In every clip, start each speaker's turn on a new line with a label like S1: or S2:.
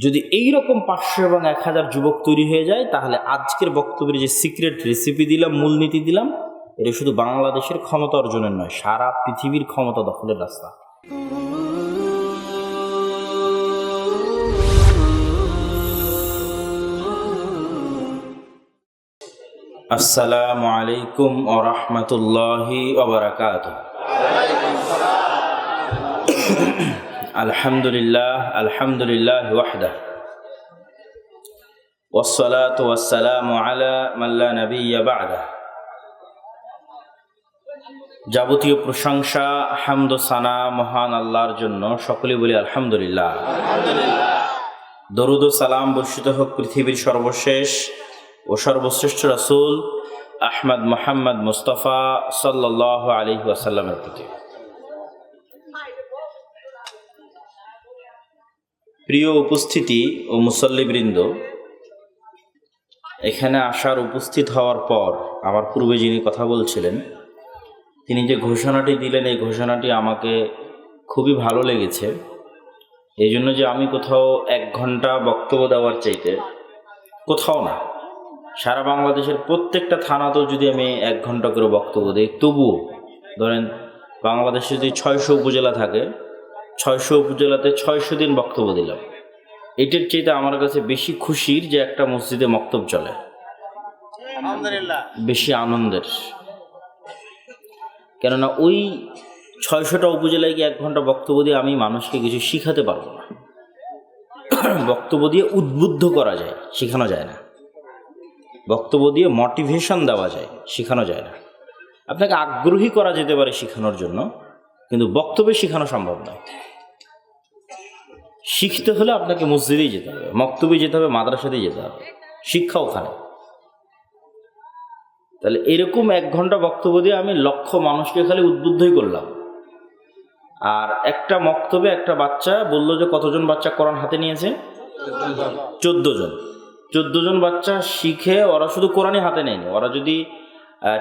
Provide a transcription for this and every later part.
S1: যদি এইরকম 500 এবং 1000 যুবক তৈরি হয়ে যায়, তাহলে আজকের বক্তব্যের যে সিক্রেট রেসিপি দিলাম, মূলনীতি দিলাম, এটা শুধু বাংলাদেশের ক্ষমতা অর্জনের নয়, সারা পৃথিবীর ক্ষমতা দখলের রাস্তা। আসসালামু আলাইকুম ওয়া রাহমাতুল্লাহি ওয়া বারাকাতুহু। আলহামদুলিল্লাহ ওয়াহদাহু ওয়াসসালাতু ওয়াসসালামু আলা মান লা নাবিয়্যা বা'দাহু। যাবতীয় প্রশংসা, হামদ ও সানা মহান আল্লাহর জন্য। সকলে বলি আলহামদুলিল্লাহ। দরুদ ও সালাম বর্ষিত হোক পৃথিবীর সর্বশেষ ও সর্বশ্রেষ্ঠ রাসূল আহমদ মুহাম্মদ মুস্তাফা সাল্লাল্লাহু আলাইহি ওয়াসাল্লামের প্রতি। প্রিয় উপস্থিতি ও মুসল্লিবৃন্দ, এখানে উপস্থিত হওয়ার পর আমার পূর্বে যিনি কথা বলছিলেন, তিনি যে ঘোষণাটি দিলেন, এই ঘোষণাটি আমাকে খুবই ভালো লেগেছে। এই জন্য যে আমি কোথাও 1 ঘন্টা বক্তব্য দেওয়ার চাইতে, কোথাও না, সারা বাংলাদেশের প্রত্যেকটা থানাতেও যদি আমি 1 ঘন্টা করে বক্তব্য দিই, তবুও ধরেন বাংলাদেশে যদি 600 উপজেলা থাকে, 600 উপজেলাতে 600 দিন বক্তব্য দিলাম। এটার চাইতে আমার কাছে বেশি খুশির যে একটা মসজিদে মক্তব চলে, আলহামদুলিল্লাহ, বেশি আনন্দের। কেননা ওই 600টা উপজেলায় গিয়ে 1 ঘন্টা বক্তব্য দিয়ে আমি মানুষকে কিছু শিখাতে পারবো না। বক্তব্য দিয়ে উদ্বুদ্ধ করা যায়, শেখানো যায় না। বক্তব্য দিয়ে মোটিভেশন দেওয়া যায়, শেখানো যায় না। আপনাকে আগ্রহী করা যেতে পারে শেখানোর জন্য, কিন্তু বক্তব্যে শেখানো সম্ভব নয়। শিখতে হলে আপনাকে মসজিদেই যেতে হবে, মক্তবে যেতে হবে, মাদ্রাসাতেই যেতে হবে, শিক্ষা ওখানে। তাহলে এরকম 1 ঘন্টা বক্তব্য দিয়ে আমি লক্ষ মানুষকে খালি উদ্বুদ্ধই করলাম। আর একটা মক্তবে একটা বাচ্চা বলল যে কতজন বাচ্চা কোরআন হাতে নিয়েছে? 14 জন। 14 জন বাচ্চা শিখে, ওরা শুধু কোরআনই হাতে নেয়নি, ওরা যদি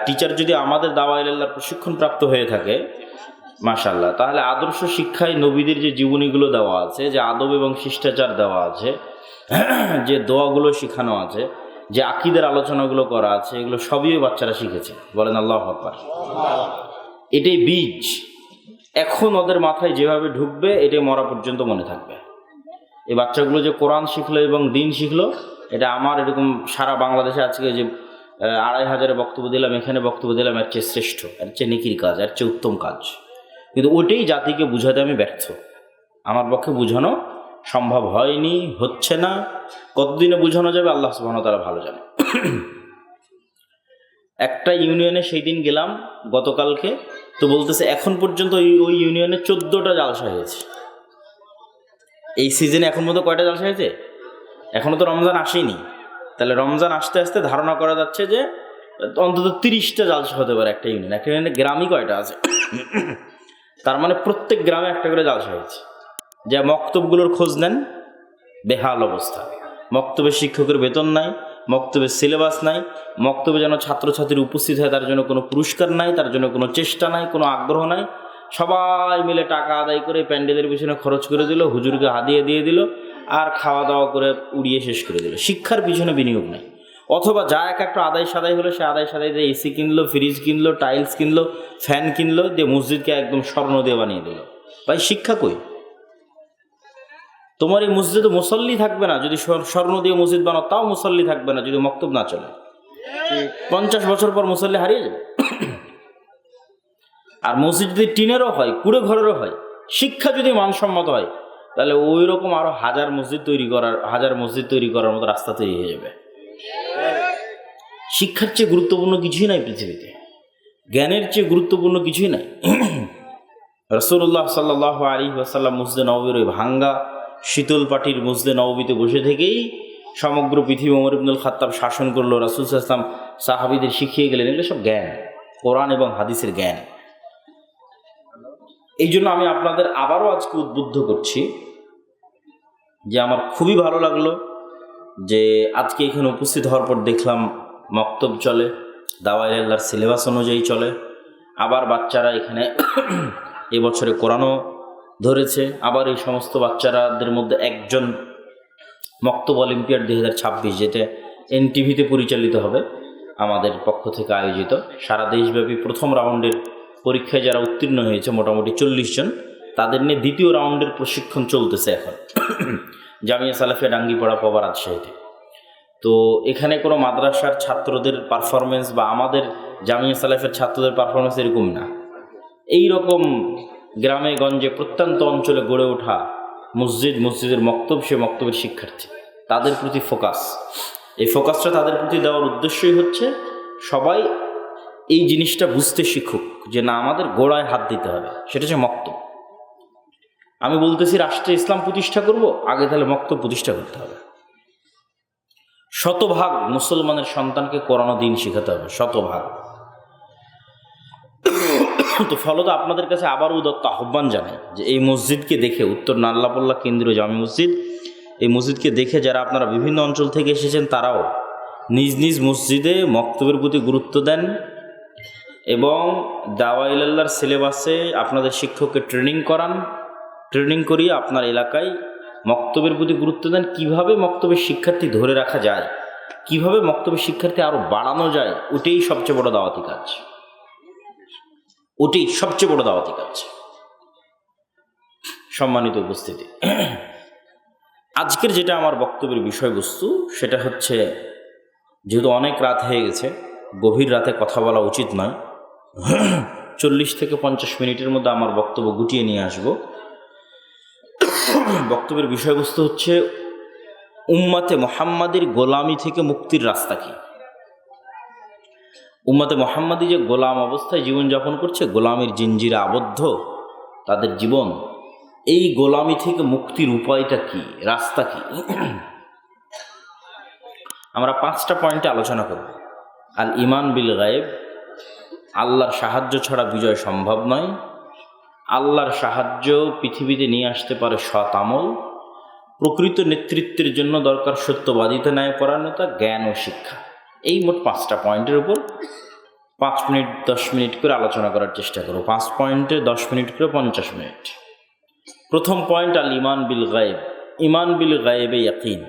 S1: টিচার যদি আমাদের দাওয়া ইলাল্লাহর প্রশিক্ষণ প্রাপ্ত হয়ে থাকে, মাশাআল্লাহ, তাহলে আদর্শ শিক্ষায় নবীদের যে জীবনীগুলো দেওয়া আছে, যে আদব এবং শিষ্টাচার দেওয়া আছে, যে দোয়াগুলো শেখানো আছে, যে আকীদার আলোচনাগুলো করা আছে, এগুলো সবই বাচ্চারা শিখেছে। বলেন আল্লাহু আকবার। এটাই বীজ, এখন ওদের মাথায় যেভাবে ঢুকবে এটাই মরা পর্যন্ত মনে থাকবে। এই বাচ্চাগুলো যে কোরআন শিখলো এবং দিন শিখলো, এটা আমার এরকম সারা বাংলাদেশে আজকে যে 2500 বক্তব্য দিলাম, এখানে বক্তব্য দিলাম, এর চেয়ে শ্রেষ্ঠ, এর চেয়ে নেকির কাজ, এর চেয়ে উত্তম কাজ। কিন্তু ওইটাই জাতিকে বুঝাতে আমি ব্যর্থ। আমার পক্ষে বোঝানো সম্ভব হয়নি, হচ্ছে না। কতদিনে বোঝানো যাবে আল্লাহ সুবহানাহু ওয়া তাআলা ভালো জানে। একটা ইউনিয়নে সেই দিন গেলাম গতকালকে, তো বলতেছে এখন পর্যন্ত ওই ইউনিয়নে 14টা জালসা হয়েছে। এই সিজনে এখন মতো কয়টা জালসা হয়েছে? এখনো তো রমজান আসেনি। তাহলে রমজান আসতে আসতে ধারণা করা যাচ্ছে যে অন্তত 30টা জালসা হতে পারে একটা ইউনিয়ন। একটা ইউনিয়নে গ্রামই কয়টা আছে? তার মানে প্রত্যেক গ্রামে একটা করে জালসা হয়েছে। যে মক্তবগুলোর খোঁজ নেন, বেহাল অবস্থা। মক্তবের শিক্ষকের বেতন নাই, মক্তবের সিলেবাস নাই, মক্তবে যেন ছাত্রছাত্রীর উপস্থিত হয় তার জন্য কোনো পুরস্কার নাই, তার জন্য কোনো চেষ্টা নাই, কোনো আগ্রহ নাই। সবাই মিলে টাকা আদায় করে প্যান্ডেলের পিছনে খরচ করে দিল, হুজুরকে হাদিয়া দিয়ে দিল, আর খাওয়া দাওয়া করে উড়িয়ে শেষ করে দিল। শিক্ষার পিছনে বিনিয়োগ নাই। অথবা যা একটা আদায় সাদাই হলো, সে আদায় সাদাই দিয়ে এসি কিনলো, ফ্রিজ কিনলো, টাইলস কিনলো, ফ্যান কিনলো, দিয়ে মসজিদকে একদম স্বর্ণ দিয়ে বানিয়ে দিল। ভাই শিক্ষা কই? তোমার এই মসজিদে মুসল্লি থাকবে না যদি স্বর্ণ দিয়ে মসজিদ বানাও, তাও মুসল্লি থাকবে না যদি মক্তব না চলে। 50 বছর পর মুসল্লি হারিয়ে যাবে। আর মসজিদ যদি টিনেরও হয়, কুড়ে ঘরেরও হয়, শিক্ষা যদি মানসম্মত হয়, তাহলে ওই রকম আরো 1000 মসজিদ তৈরি করার মতো রাস্তা তৈরি হয়ে যাবে। শিক্ষার চেয়ে গুরুত্বপূর্ণ কিছুই নাই পৃথিবীতে, জ্ঞানের চেয়ে গুরুত্বপূর্ণ কিছুই নাই। রাসূলুল্লাহ সাল্লাল্লাহু আলাইহি ওয়াসাল্লাম মসজিদে নববীর ওই ভাঙ্গা শীতল পাটির মসজিদে নববীতে বসে থেকেই সমগ্র পৃথিবী ওমর ইবনুল খাত্তাব শাসন করলো। রাসূল সাল্লাল্লাহু আলাইহি ওয়াসাল্লাম সাহাবীদের শিখিয়ে গেলেন। এগুলো সব জ্ঞান, কোরআন এবং হাদিসের জ্ঞান। এই জন্য আমি আপনাদের আবারও আজকে উদ্বুদ্ধ করছি যে আমার খুবই ভালো লাগলো যে আজকে এখানে উপস্থিত হওয়ার পর দেখলাম মক্তব চলে, দাওয়া ইলাল্লাহর সিলেবাস অনুযায়ী চলে। আবার বাচ্চারা এখানে এবছরে কোরআনও ধরেছে। আবার এই সমস্ত বাচ্চারাদের মধ্যে একজন মক্তব অলিম্পিয়াড 2026, যেটা এনটিভিতে পরিচালিত হবে, আমাদের পক্ষ থেকে আয়োজিত। সারা দেশব্যাপী প্রথম রাউন্ডের পরীক্ষায় যারা উত্তীর্ণ হয়েছে মোটামুটি 40 জন, তাদের নিয়ে দ্বিতীয় রাউন্ডের প্রশিক্ষণ চলতেছে এখন জামিয়া সালাফিয়া ডাঙ্গিপাড়া পবা রাজশাহীতে। তো এখানে কোনো মাদ্রাসার ছাত্রদের পারফরমেন্স বা আমাদের জামিয়া সালাফের ছাত্রদের পারফরমেন্স এরকম না। এই রকম গ্রামে গঞ্জে প্রত্যন্ত অঞ্চলে গড়ে ওঠা মসজিদের মক্তব, সে মক্তবের শিক্ষার্থী, তাদের প্রতি ফোকাস, এই ফোকাসটা তাদের প্রতি দেওয়ার উদ্দেশ্যই হচ্ছে সবাই এই জিনিসটা বুঝতে শিখুক যে না, আমাদের গোড়ায় হাত দিতে হবে, সেটা হচ্ছে মক্তব। আমি বলতেছি রাষ্ট্রে ইসলাম প্রতিষ্ঠা করব, আগে তাহলে মক্তব প্রতিষ্ঠা করতে হবে। শতভাগ মুসলমানের সন্তানকে কোরআন দিন শেখাতে হবে, শতভাগ। তো ফলত আপনাদের কাছে আবার উদাত্ত আহ্বান জানাই যে এই মসজিদকে দেখে, উত্তর নাল্লাপল্লা কেন্দ্রীয় জামি মসজিদ, এই মসজিদকে দেখে যারা আপনারা বিভিন্ন অঞ্চল থেকে এসেছেন তারাও নিজ নিজ মসজিদে মক্তবের প্রতি গুরুত্ব দেন এবং দাওয়া ইলাল্লাহর সিলেবাসে আপনাদের শিক্ষককে ট্রেনিং করিয়ে আপনার এলাকায় মক্তবের প্রতি গুরুত্ব দেন। কিভাবে মক্তবের শিক্ষার্থী ধরে রাখা যায়, কিভাবে মক্তবের শিক্ষার্থী আরও বাড়ানো যায়, ওটাই সবচেয়ে বড় দাওয়াতি কাজ, ওটাই সবচেয়ে বড় দাওয়াতি কাজ। সম্মানিত উপস্থিতি, আজকের যেটা আমার বক্তব্যের বিষয়বস্তু সেটা হচ্ছে, যেহেতু অনেক রাত হয়ে গেছে, গভীর রাতে কথা বলা উচিত নয়, 40 থেকে 50 মিনিটের মধ্যে আমার বক্তব্য গুটিয়ে নিয়ে আসব। বক্তব্যের বিষয়বস্তু হচ্ছে উম্মতে মুহাম্মাদির গোলামি থেকে মুক্তির রাস্তা কি। উম্মতে মুহাম্মাদি যে গোলাম অবস্থায় জীবনযাপন করছে, গোলামের জিঞ্জিরে আবদ্ধ তাদের জীবন, এই গোলামি থেকে মুক্তির উপায়টা কি, রাস্তা কি, আমরা 5টা পয়েন্টে আলোচনা করব। আল ইমান বিল গায়েব, আল্লাহর সাহায্য ছাড়া বিজয় সম্ভব নয়। আল্লাহর সাহায্য পৃথিবীতে নিয়ে আসতে পারে সৎ আমল। প্রকৃত নেতৃত্বের জন্য দরকার সত্যবাদিতা, ন্যায়পরায়ণতা, জ্ঞান ও শিক্ষা। এই মোট 5টা পয়েন্টের উপর 5 মিনিট 10 মিনিট করে আলোচনা করার চেষ্টা করব। 5 পয়েন্টে 10 মিনিট করে 50 মিনিট। প্রথম পয়েন্ট, আল ইমান বিল গায়েব। ইমান বিল গায়েবে ইয়াকিন।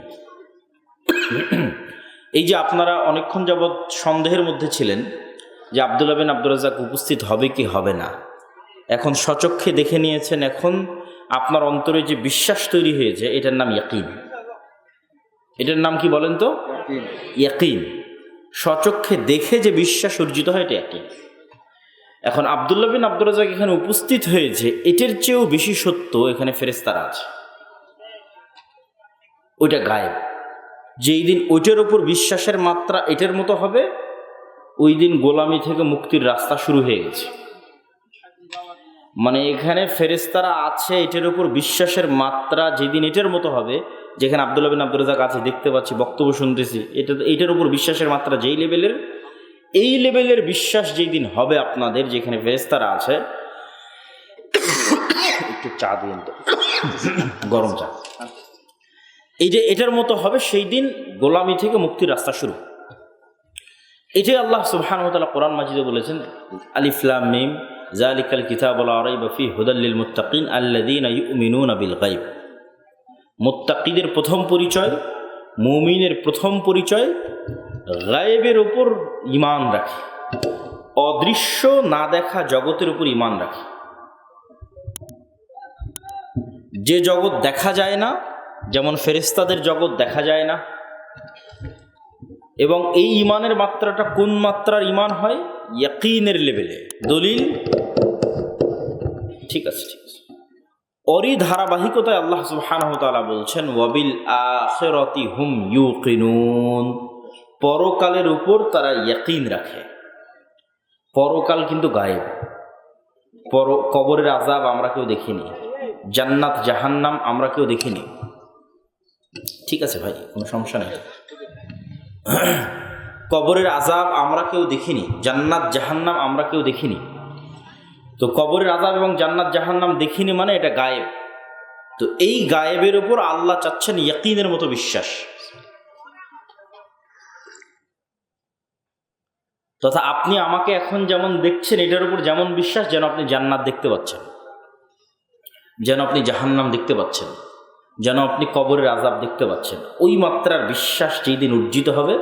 S1: এই যে আপনারা অনেকক্ষণ যাবৎ সন্দেহের মধ্যে ছিলেন যে আব্দুল্লাহ বিন আব্দুর রাজ্জাক উপস্থিত হবে কি হবে না, এখন স্বচক্ষে দেখে নিয়েছেন। এখন আপনার অন্তরে যে বিশ্বাস তৈরি হয়েছে, এটার নাম ইয়াকিন। এটার নাম কি বলেন তো? ইয়াকিন। স্বচক্ষে দেখে যে বিশ্বাস অর্জিত হয়, এটা ইয়াকিন। এখন আব্দুল্লাহ বিন আব্দুর রাজ্জাক এখানে উপস্থিত হয়েছে, এটার চেয়েও বেশি সত্য এখানে ফেরেশতারা আছে, ওইটা গায়েব। যেই দিন ওইটার উপর বিশ্বাসের মাত্রা এটার মতো হবে, ওই দিন গোলামি থেকে মুক্তির রাস্তা শুরু হয়ে গেছে। মানে এখানে ফেরেশতারা আছে, এটার উপর বিশ্বাসের মাত্রা যেদিন এটার মতো হবে, যেখানে আব্দুল্লাহ বিন আব্দুর রাজ্জাক আছে, দেখতে পাচ্ছি, বক্তব্য শুনতেছি, এটার উপর বিশ্বাসের মাত্রা যেই লেভেলের, এই লেভেলের বিশ্বাস যেই দিন হবে আপনাদের, যেখানে ফেরেশতারা আছে, একটু চা দিন তো, গরম চা, এই যে এটার মতো হবে, সেই দিন গোলামি থেকে মুক্তির রাস্তা শুরু। এটাই আল্লাহ সুবহানাহু ওয়া তাআলা কোরআন মাজিদে বলেছেন, আলিফ লাম মিম যালিকাল কিতাবু লা রাইবা ফীহি হুদাল লিল মুত্তাকিন আল্লাযীনা ইউমিনুনা বিল গায়ব। মুত্তাকিদের প্রথম পরিচয়, মুমিনের প্রথম পরিচয়, গায়েবের উপর ঈমান রাখে, অদৃশ্য না দেখা জগতের উপর ঈমান রাখে। যে জগৎ দেখা যায় না, যেমন ফেরেশতাদের জগৎ দেখা যায় না, এবং এই ঈমানের মাত্রাটা কোন মাত্রার ঈমান হয়? ইয়াকিনের লেভেলে। দলিল ঠিক আছে, ঠিক আছে। ওরই ধারাবাহিকতায় আল্লাহ সুবহানাহু ওয়া তাআলা বলছেন, ওয়াবিল আখিরাতি হুম ইউকিনুন। পরকালের উপর তারা ইয়াকিন রাখে। পরকাল কিন্তু গায়েব। কবরের আযাব আমরা কেউ দেখিনি, জান্নাত জাহান্নাম আমরা কেউ দেখিনি। ঠিক আছে ভাই, কোনো সমস্যা নেই। কবরের আযাব আমরা কেউ দেখিনি, জান্নাত জাহান্নাম আমরা কেউ দেখিনি। তো কবরের আযাব এবং জান্নাত জাহান্নাম দেখিনি মানে এটা গায়েব। তো এই গায়েবের উপর আল্লাহ চাচ্ছেন ইয়াকিনের মতো বিশ্বাস। তথা আপনি আমাকে এখন যেমন দেখছেন, এটার উপর যেমন বিশ্বাস, যেন আপনি জান্নাত দেখতে পাচ্ছেন, যেন আপনি জাহান্নাম দেখতে পাচ্ছেন, যেন আপনি কবরের আযাব দেখতে পাচ্ছেন। ওই মাত্রার বিশ্বাস যেদিন অর্জিত হবে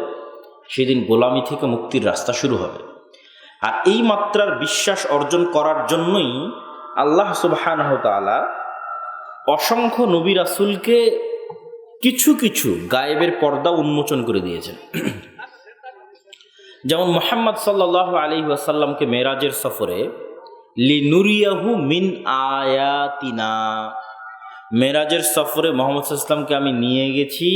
S1: সেদিন গোলামি থেকে মুক্তির রাস্তা শুরু হবে। আর এই মাত্রার বিশ্বাস অর্জন করার জন্যই আল্লাহ সুবহানাহু ওয়া তাআলা অসংখ্য নবী রাসূলকে কিছু কিছু গায়েবের পর্দা উন্মোচন করে দিয়েছেন। যেমন মুহাম্মদ সাল্লাল্লাহু আলাইহি ওয়াসাল্লামকে মেরাজের সফরে লিনুরিয়াহু মিন আয়াতিনা, মেরাজের সফরে মুহাম্মদ সাল্লাল্লাহু আলাইহি ওয়াসাল্লামকে আমি নিয়ে গেছি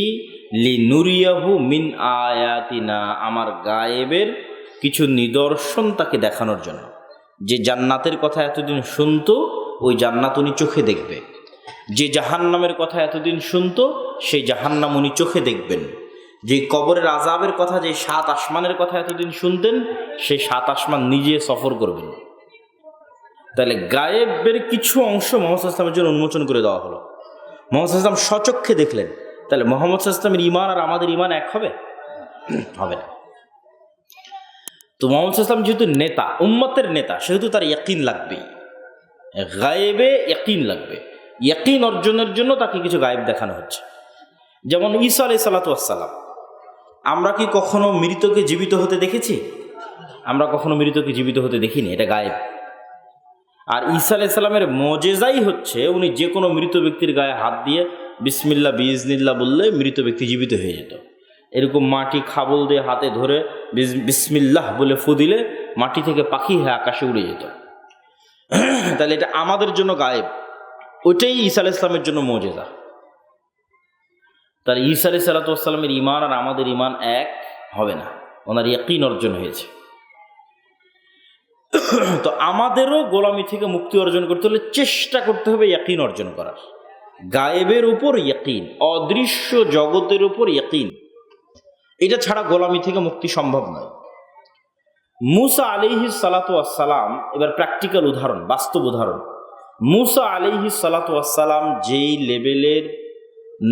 S1: লিনুরিয়াহু মিন আয়াতিনা, আমার গায়েবের কিছু নিদর্শন তাকে দেখানোর জন্য। যে জান্নাতের কথা এতদিন শুনতো ওই জান্নাত উনি চোখে দেখবে, যে জাহান্নামের কথা এতদিন শুনতো সেই জাহান্নাম উনি চোখে দেখবেন, যে কবরের আযাবের কথা, যে 7 আসমানের কথা এতদিন শুনতেন সেই 7 আসমান নিজে সফর করবেন। তাহলে গায়েবের কিছু অংশ মুহাম্মদ সাল্লাল্লাহু আলাইহি ওয়াসাল্লামের জন্য উন্মোচন করে দেওয়া হলো। মুহাম্মদ সাল্লাল্লাহু আলাইহি ওয়াসাল্লাম স্বচক্ষে দেখলেন। তাহলে মুহাম্মদ সাল্লাল্লাহু আলাইহি ওয়াসাল্লামের ঈমান আর আমাদের ঈমান এক হবে? হবে না। তো মুহাম্মদ সাল্লাল্লাহু আলাইহি ওয়াসাল্লাম যেহেতু নেতা, উম্মতের নেতা, সেহেতু তার ইয়াকিন লাগবেই, গায়েবে ইয়াকিন লাগবে। ইয়াকিন অর্জনের জন্য তাকে কিছু গায়েব দেখানো হচ্ছে। যেমন ঈসা আলাইহিস সালাতু ওয়াস সালাম, আমরা কি কখনো মৃতকে জীবিত হতে দেখেছি? আমরা কখনো মৃতকে জীবিত হতে দেখিনি, এটা গায়েব। আর ঈসা আলাইহিস সালামের মুজিজাই হচ্ছে উনি যে কোনো মৃত ব্যক্তির গায়ে হাত দিয়ে বিসমিল্লাহ বিইজনিল্লাহ বললে মৃত ব্যক্তি জীবিত হয়ে যেত। এরকম মাটি খাবল দিয়ে হাতে ধরে বিসমিল্লাহ বলে ফু দিলে মাটি থেকে পাখি হয়ে আকাশে উড়ে যেত। তাহলে এটা আমাদের জন্য গায়েব, ওইটাই ঈসা আলাইহিস সালামের জন্য মুজিজা। তাহলে ঈসা আলাইহিস সালামের ঈমান আর আমাদের ঈমান এক হবে না, ওনার ইয়াকিন অর্জন হয়েছে। তো আমাদেরও গোলামি থেকে মুক্তি অর্জন করতে হলে চেষ্টা করতে হবে ইয়াকিন অর্জন করার। গায়েবের উপর ইয়াকিন, অদৃশ্য জগতের উপর ইয়াকিন, এটা ছাড়া গোলামি থেকে মুক্তি সম্ভব নয়। মুসা আলাইহিস সালাতু ওয়াস সালাম, এবার প্র্যাকটিক্যাল উদাহরণ, বাস্তব উদাহরণ। মুসা আলাইহিস সালাতু ওয়াস সালাম যেই লেভেলের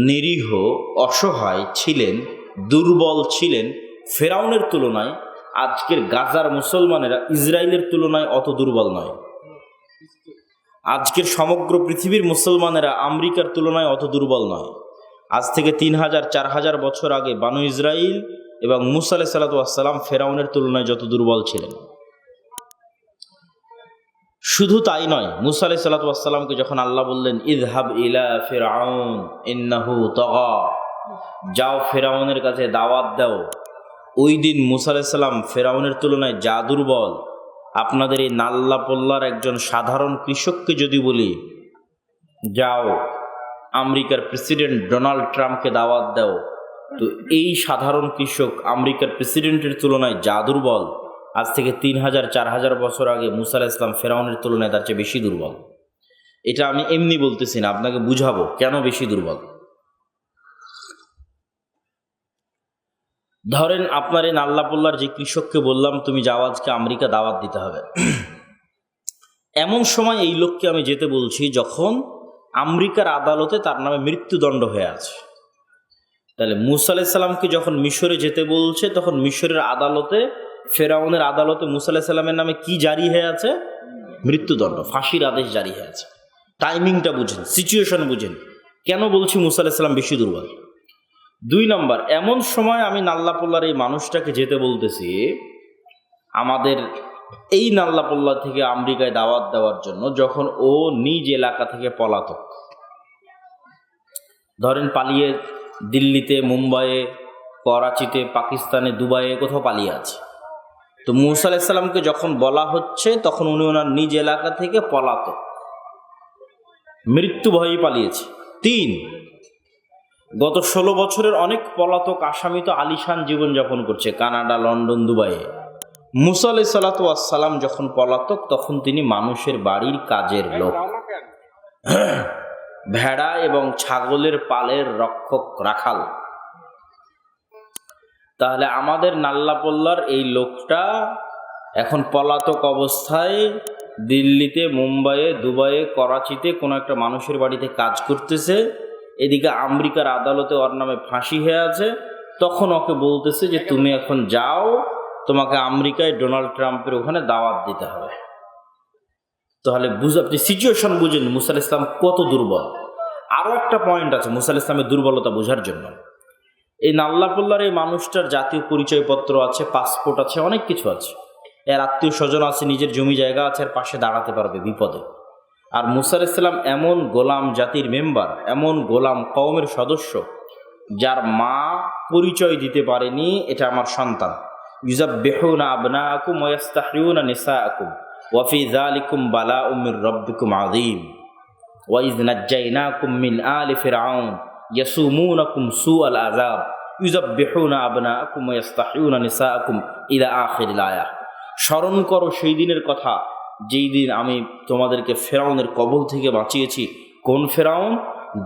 S1: নিরীহ অসহায় ছিলেন, দুর্বল ছিলেন, ফেরাউনের তুলনায় আজকের গাজার মুসলমানেরা ইসরায়েলের তুলনায় অত দুর্বল নয়। আজকের সমগ্র পৃথিবীর মুসলমানেরা আমেরিকার তুলনায় অত দুর্বল নয়। আজ থেকে 3000-4000 বছর আগে বানু ইসরাইল এবং মুসা আলাইহিস সালাতু ওয়াস সালাম ফেরাউনের তুলনায় যত দুর্বল ছিলেন। শুধু তাই নয়, মুসা আলাইহিস সালাতু ওয়াস সালামকে যখন আল্লাহ বললেন ইযহাব ইলা ফিরআউন ইন্নাহু তাগা, যাও ফেরাউনের কাছে দাওয়াত দাও, ওই দিন মুসা আলাইহিস সালাম ফেরাউনের তুলনায় যা দুর্বল, আপনাদের এই নাল্লা পল্লার একজন সাধারণ কৃষককে যদি বলি যাও আমেরিকার প্রেসিডেন্ট ডোনাল্ড ট্রাম্পকে দাওয়াত দাও, তো এই সাধারণ কৃষক আমেরিকার প্রেসিডেন্টের তুলনায় যা দুর্বল, আজ থেকে 3000-4000 বছর আগে মুসা আলাইহিস সালাম ফেরাউনের তুলনায় তার চেয়ে বেশি দুর্বল। এটা আমি এমনি বলতেছি না, আপনাকে বুঝাবো কেন বেশি দুর্বল। ধরেন আপনার এই নাল্লাপল্লার যে কৃষককে বললাম তুমি যাও আজকে আমেরিকা দাওয়াত দিতে হবে, এমন সময় এই লোককে আমি যেতে বলছি যখন আমেরিকার আদালতে তার নামে মৃত্যুদণ্ড হয়ে আছে। তাহলে মুসা আলাইহিস সালামকে যখন মিশরে যেতে বলছে তখন মিশরের আদালতে, ফেরাউনের আদালতে মুসা আলাইহিস সালামের নামে কি জারি হয়ে আছে? মৃত্যুদণ্ড, ফাঁসির আদেশ জারি হয়ে আছে। টাইমিংটা বুঝেন, সিচুয়েশন বুঝেন, কেন বলছি মুসা আলাইহিস সালাম বেশি দুর্বল। 2 নম্বর, এমন সময় আমি নাল্লাপল্লার এই মানুষটাকে যেতে বলতেছি আমাদের এই নাল্লাপল্লা থেকে আমেরিকায় দাওয়াত দেওয়ার জন্য, যখন ও নিজ এলাকা থেকে পলাতক। ধরেন পালিয়ে দিল্লিতে, মুম্বাইয়ে, করাচিতে, পাকিস্তানে, দুবাইয়ে কোথাও পালিয়ে আছে। তো মুসা আলাইহিস সালামকে যখন বলা হচ্ছে তখন উনি ওনার নিজ এলাকা থেকে পলাতক, মৃত্যু ভয়েই পালিয়েছে। 3, গত 16 বছরের অনেক পলাতক আসামি তো আলিশান জীবনযাপন করছে কানাডা, লন্ডন, দুবাইয়ে। মুসা আলাইহিস সালাতু ওয়াস সালাম যখন পলাতক তখন তিনি মানুষের বাড়ির কাজের লোক, ভেড়া এবং ছাগলের পালের রক্ষক, রাখাল। তাহলে আমাদের নাল্লাপল্লার এই লোকটা এখন পলাতক অবস্থায় দিল্লিতে, মুম্বাইয়ে, দুবাইয়ে, করাচিতে কোনো একটা মানুষের বাড়িতে কাজ করতেছে, এদিকে আমেরিকার আদালতে ওর নামে ফাঁসি হয়ে আছে। তখন ওকে বলতেছে যে তুমি এখন যাও, তোমাকে আমেরিকায় ডোনাল্ড ট্রাম্পের ওখানে দাওয়াত দিতে হবে। তাহলে আপনি সিচুয়েশন বুঝেন মুসা আলাইহিস সালাম কত দুর্বল। আরও একটা পয়েন্ট আছে মুসা আলাইহিস সালামের দুর্বলতা বোঝার জন্য। এই নাল্লাপল্লার এই মানুষটার জাতীয় পরিচয়পত্র আছে, পাসপোর্ট আছে, অনেক কিছু আছে, এর আত্মীয় স্বজন আছে, নিজের জমি জায়গা আছে, এর পাশে দাঁড়াতে পারবে বিপদে। আর মুসা আলাইহিস সালাম এমন গোলাম জাতির মেম্বার, এমন গোলাম কওমের সদস্য, যার মা পরিচয় দিতে পারেনি এটা আমার সন্তান। ইউযাব্বিহুনা আবনাআকুম ওয়া ইস্তাহইয়ুনা নিসাআকুম ওয়া ফি যালিকুম বালাউম মির রাব্বিকুম আযীম ওয়া ইয নাজ্জায়নাকুম মিন আলি ফিরআউন ইয়াসুমুনাকুম সুআল আযাব ইউযাব্বিহুনা আবনাআকুম ওয়া ইস্তাহইয়ুনা নিসাআকুম ইলা আখিরিল আয়াহ। স্মরণ করো সেই দিনের কথা যেই দিন আমি তোমাদেরকে ফেরাউনের কবল থেকে বাঁচিয়েছি। কোন ফেরাউন?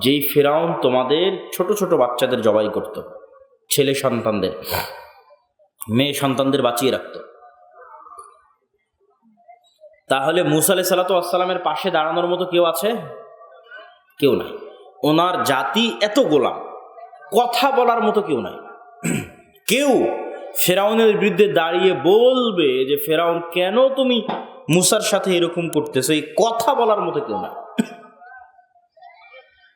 S1: যেই ফেরাউন তোমাদের ছোট ছোট বাচ্চাদের জবাই করত, ছেলে সন্তানদের, মেয়ে সন্তানদের বাঁচিয়ে রাখত। তাহলে মুসা আলাইহিস সালাতু ওয়াস সালামের পাশে দাঁড়ানোর মতো কেউ আছে? কেউ নাই। ওনার জাতি এত গোলাম, কথা বলার মতো কেউ নাই। কেউ ফেরাউনের বিরুদ্ধে দাঁড়িয়ে বলবে যে ফেরাউন কেন তুমি মুসার সাথে এরকম করতেছো, এই কথা বলার মতো কেউ নাই।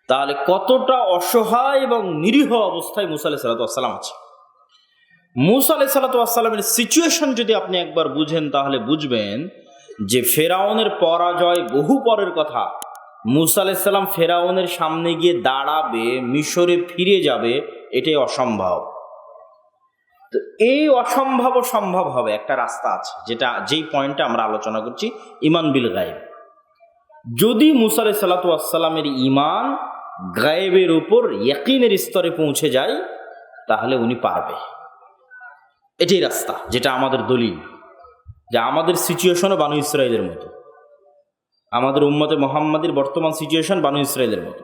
S1: তাহলে কতটা অসহায় এবং নিরীহ অবস্থায় মুসা আলাইহিস সালাতু ওয়াস সালাম আছে। মুসা আলাইহিস সালাতু ওয়াস সালামের সিচুয়েশন যদি আপনি একবার বুঝেন তাহলে বুঝবেন যে ফেরাউনের পরাজয় বহু পরের কথা। মুসা আলাইহিস সালাম ফেরাউনের সামনে গিয়ে দাঁড়াবে, মিশরে ফিরে যাবে, এটাই অসম্ভব। তো এই অসম্ভব সম্ভব হবে একটা রাস্তা আছে, যেই পয়েন্টে আমরা আলোচনা করছি, ঈমান বিল গায়েব। যদি মুসা আলাইহিস সালাতু ওয়াস সালামের ঈমান গায়েবের উপর ইয়াকিনের স্তরে পৌঁছে যায় তাহলে উনি পারবে। এটাই রাস্তা, যেটা আমাদের দলিল, যে আমাদের সিচুয়েশনও বানু ইসরাইলের মতো, আমাদের উম্মতে মুহাম্মাদির বর্তমান সিচুয়েশন বানু ইসরাইলের মতো।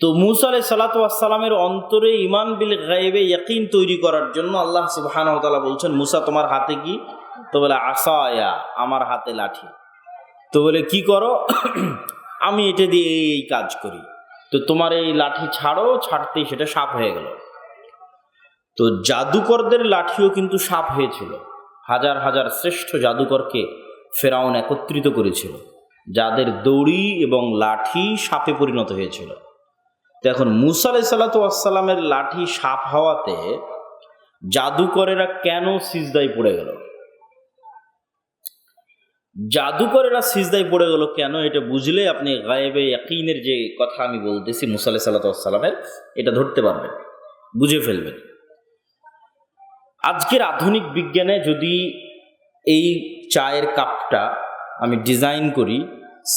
S1: তো মুসা আলাইহিস সালাতু ওয়াস সালামের অন্তরে ঈমান বিল গায়েবে ইয়াকিন তৈরি করার জন্য আল্লাহ সুবহানাহু ওয়া তাআলা বলছেন, মুসা তোমার হাতে কি? তো বলে আসায়া, আমার হাতে লাঠি। তো বলে কি করো? আমি এটা দিয়ে এই কাজ করি। তো তোমার এই লাঠি ছাড়ো, ছাড়তেই সেটা সাপ হয়ে গেল। তো জাদুকরদের লাঠিও কিন্তু সাপ হয়েছিল। হাজার হাজার শ্রেষ্ঠ জাদুকরকে ফেরাউন একত্রিত করেছিল, যাদের দড়ি এবং লাঠি সাপে পরিণত হয়েছিল। তো এখন মুসা আলাইহিস সালাতু ওয়াস সালামের লাঠি সাপ হওয়াতে জাদুকরেরা কেন সিজদায় পড়ে গেল? জাদুকরেরা সিজদায় পড়ে গেল কেন? এটা বুঝলে আপনি গায়েবে ইয়াকিনের যে কথা আমি বলতেছি মুসা আলাইহিস সালাতু ওয়াস সালামের, এটা ধরতে পারবেন, বুঝে ফেলবেন। আজকের আধুনিক বিজ্ঞানে যদি এই চায়ের কাপটা আমি ডিজাইন করি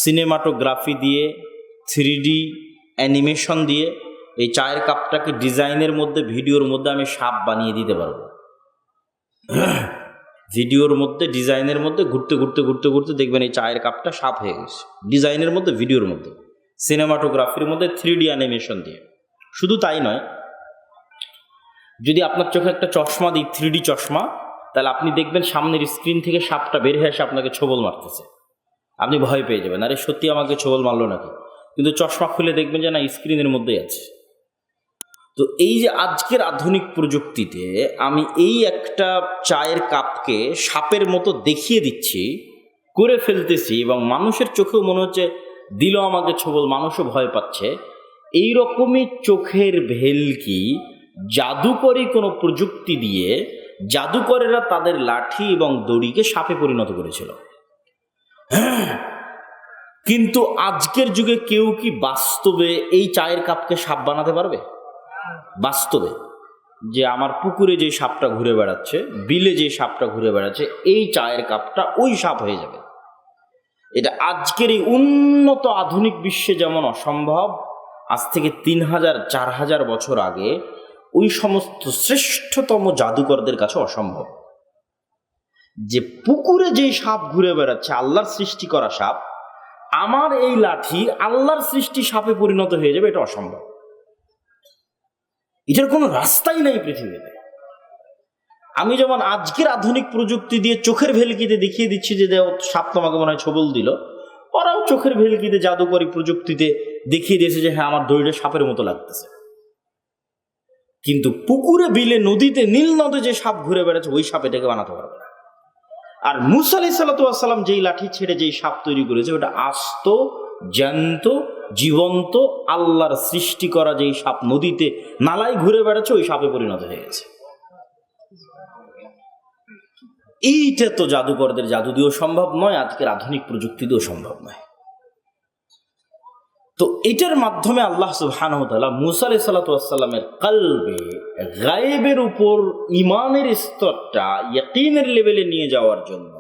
S1: সিনেমাটোগ্রাফি দিয়ে, 3D অ্যানিমেশন দিয়ে, এই চায়ের কাপটাকে ডিজাইনের মধ্যে, ভিডিওর মধ্যে আমি সাপ বানিয়ে দিতে পারবো। ভিডিওর মধ্যে, ডিজাইনের মধ্যে ঘুরতে ঘুরতে ঘুরতে ঘুরতে দেখবেন এই চায়ের কাপটা সাপ হয়ে গেছে, ডিজাইনের মধ্যে, ভিডিওর মধ্যে, সিনেমাটোগ্রাফির মধ্যে, 3D অ্যানিমেশন দিয়ে। শুধু তাই নয়, যদি আপনার চোখে একটা চশমা দিই, 3D চশমা, তাহলে আপনি দেখবেন সামনের স্ক্রিন থেকে সাপটা বের হয়ে এসে আপনাকে ছোবল মারতেছে। আপনি ভয় পেয়ে যাবেন, আরে সত্যি আমাকে ছোবল মারলো নাকি? কিন্তু চশমা খুলে দেখবেন যে না, স্ক্রিনের মধ্যেই আছে। তো এই যে আজকের আধুনিক প্রযুক্তিতে আমি এই একটা চায়ের কাপকে সাপের মতো দেখিয়ে দিচ্ছি, করে ফেলতেছি, এবং মানুষের চোখেও মনে হচ্ছে দিল আমাকে ছোবল, মানুষও ভয় পাচ্ছে। এই রকমই চোখের ভেলকি জাদুকরী কোনো প্রযুক্তি দিয়ে জাদুকরেরা তাদের লাঠি এবং দড়িকে সাপে পরিণত করেছিল। কিন্তু আজকের যুগে কেউ কি বাস্তবে এই চায়ের কাপকে সাপ বানাতে পারবে? বাস্তবে যে আমার পুকুরে যে সাপটা ঘুরে বেড়াচ্ছে, বিলে যে সাপটা ঘুরে বেড়াচ্ছে, এই চায়ের কাপটা ওই সাপ হয়ে যাবে। এটা আজকের এই উন্নত আধুনিক বিশ্বে যেমন অসম্ভব, আজ থেকে 3000-4000 বছর আগে ওই সমস্ত শ্রেষ্ঠতম জাদুকরদের কাছে অসম্ভব। যে পুকুরে যে সাপ ঘুরে বেড়াচ্ছে, আল্লাহর সৃষ্টি করা সাপ, আমার এই লাঠি আল্লাহর সৃষ্টি সাপে পরিণত হয়ে যাবে, এটা অসম্ভব। এটার কোনো রাস্তাই নাই পৃথিবীতে। আমি যেমন আজকের আধুনিক প্রযুক্তি দিয়ে চোখের ভেলকিতে দেখিয়ে দিচ্ছি যে সাপ তোমাকে মনে হয় ছোবল দিল, ওরাও চোখের ভেলকিতে জাদুকরী প্রযুক্তিতে দেখিয়ে দিয়েছে যে হ্যাঁ, আমার দড়িটা সাপের মতো লাগতেছে। কিন্তু পুকুরে, বিলে, নদীতে, নীল নদে যে সাপ ঘুরে বেড়াচ্ছে, ওই সাপ এটাকে বানাতে পারবে না। আর মুসা আলাইহিস সালাতু ওয়াস সালাম যেই লাঠি ছেড়ে যেই সাপ তৈরি করেছে, ওটা আস্ত, জ্যান্ত, জীবন্ত আল্লাহর সৃষ্টি করা যেই সাপ নদীতে নালায় ঘুরে বেড়াচ্ছে ওই সাপে পরিণত হয়ে গেছে। এইটা তো জাদুকরদের জাদু দিয়েও সম্ভব নয়, আজকের আধুনিক প্রযুক্তি দিয়েও সম্ভব নয়। তো এটার মাধ্যমে আল্লাহ সুবহানাহু ওয়া তাআলা মুসা আলাইহিস সালাতু ওয়াস সালামের কলবে গায়েবের উপর ঈমানের স্তরটা ইয়াকিনের লেভেলে নিয়ে যাওয়ার জন্য,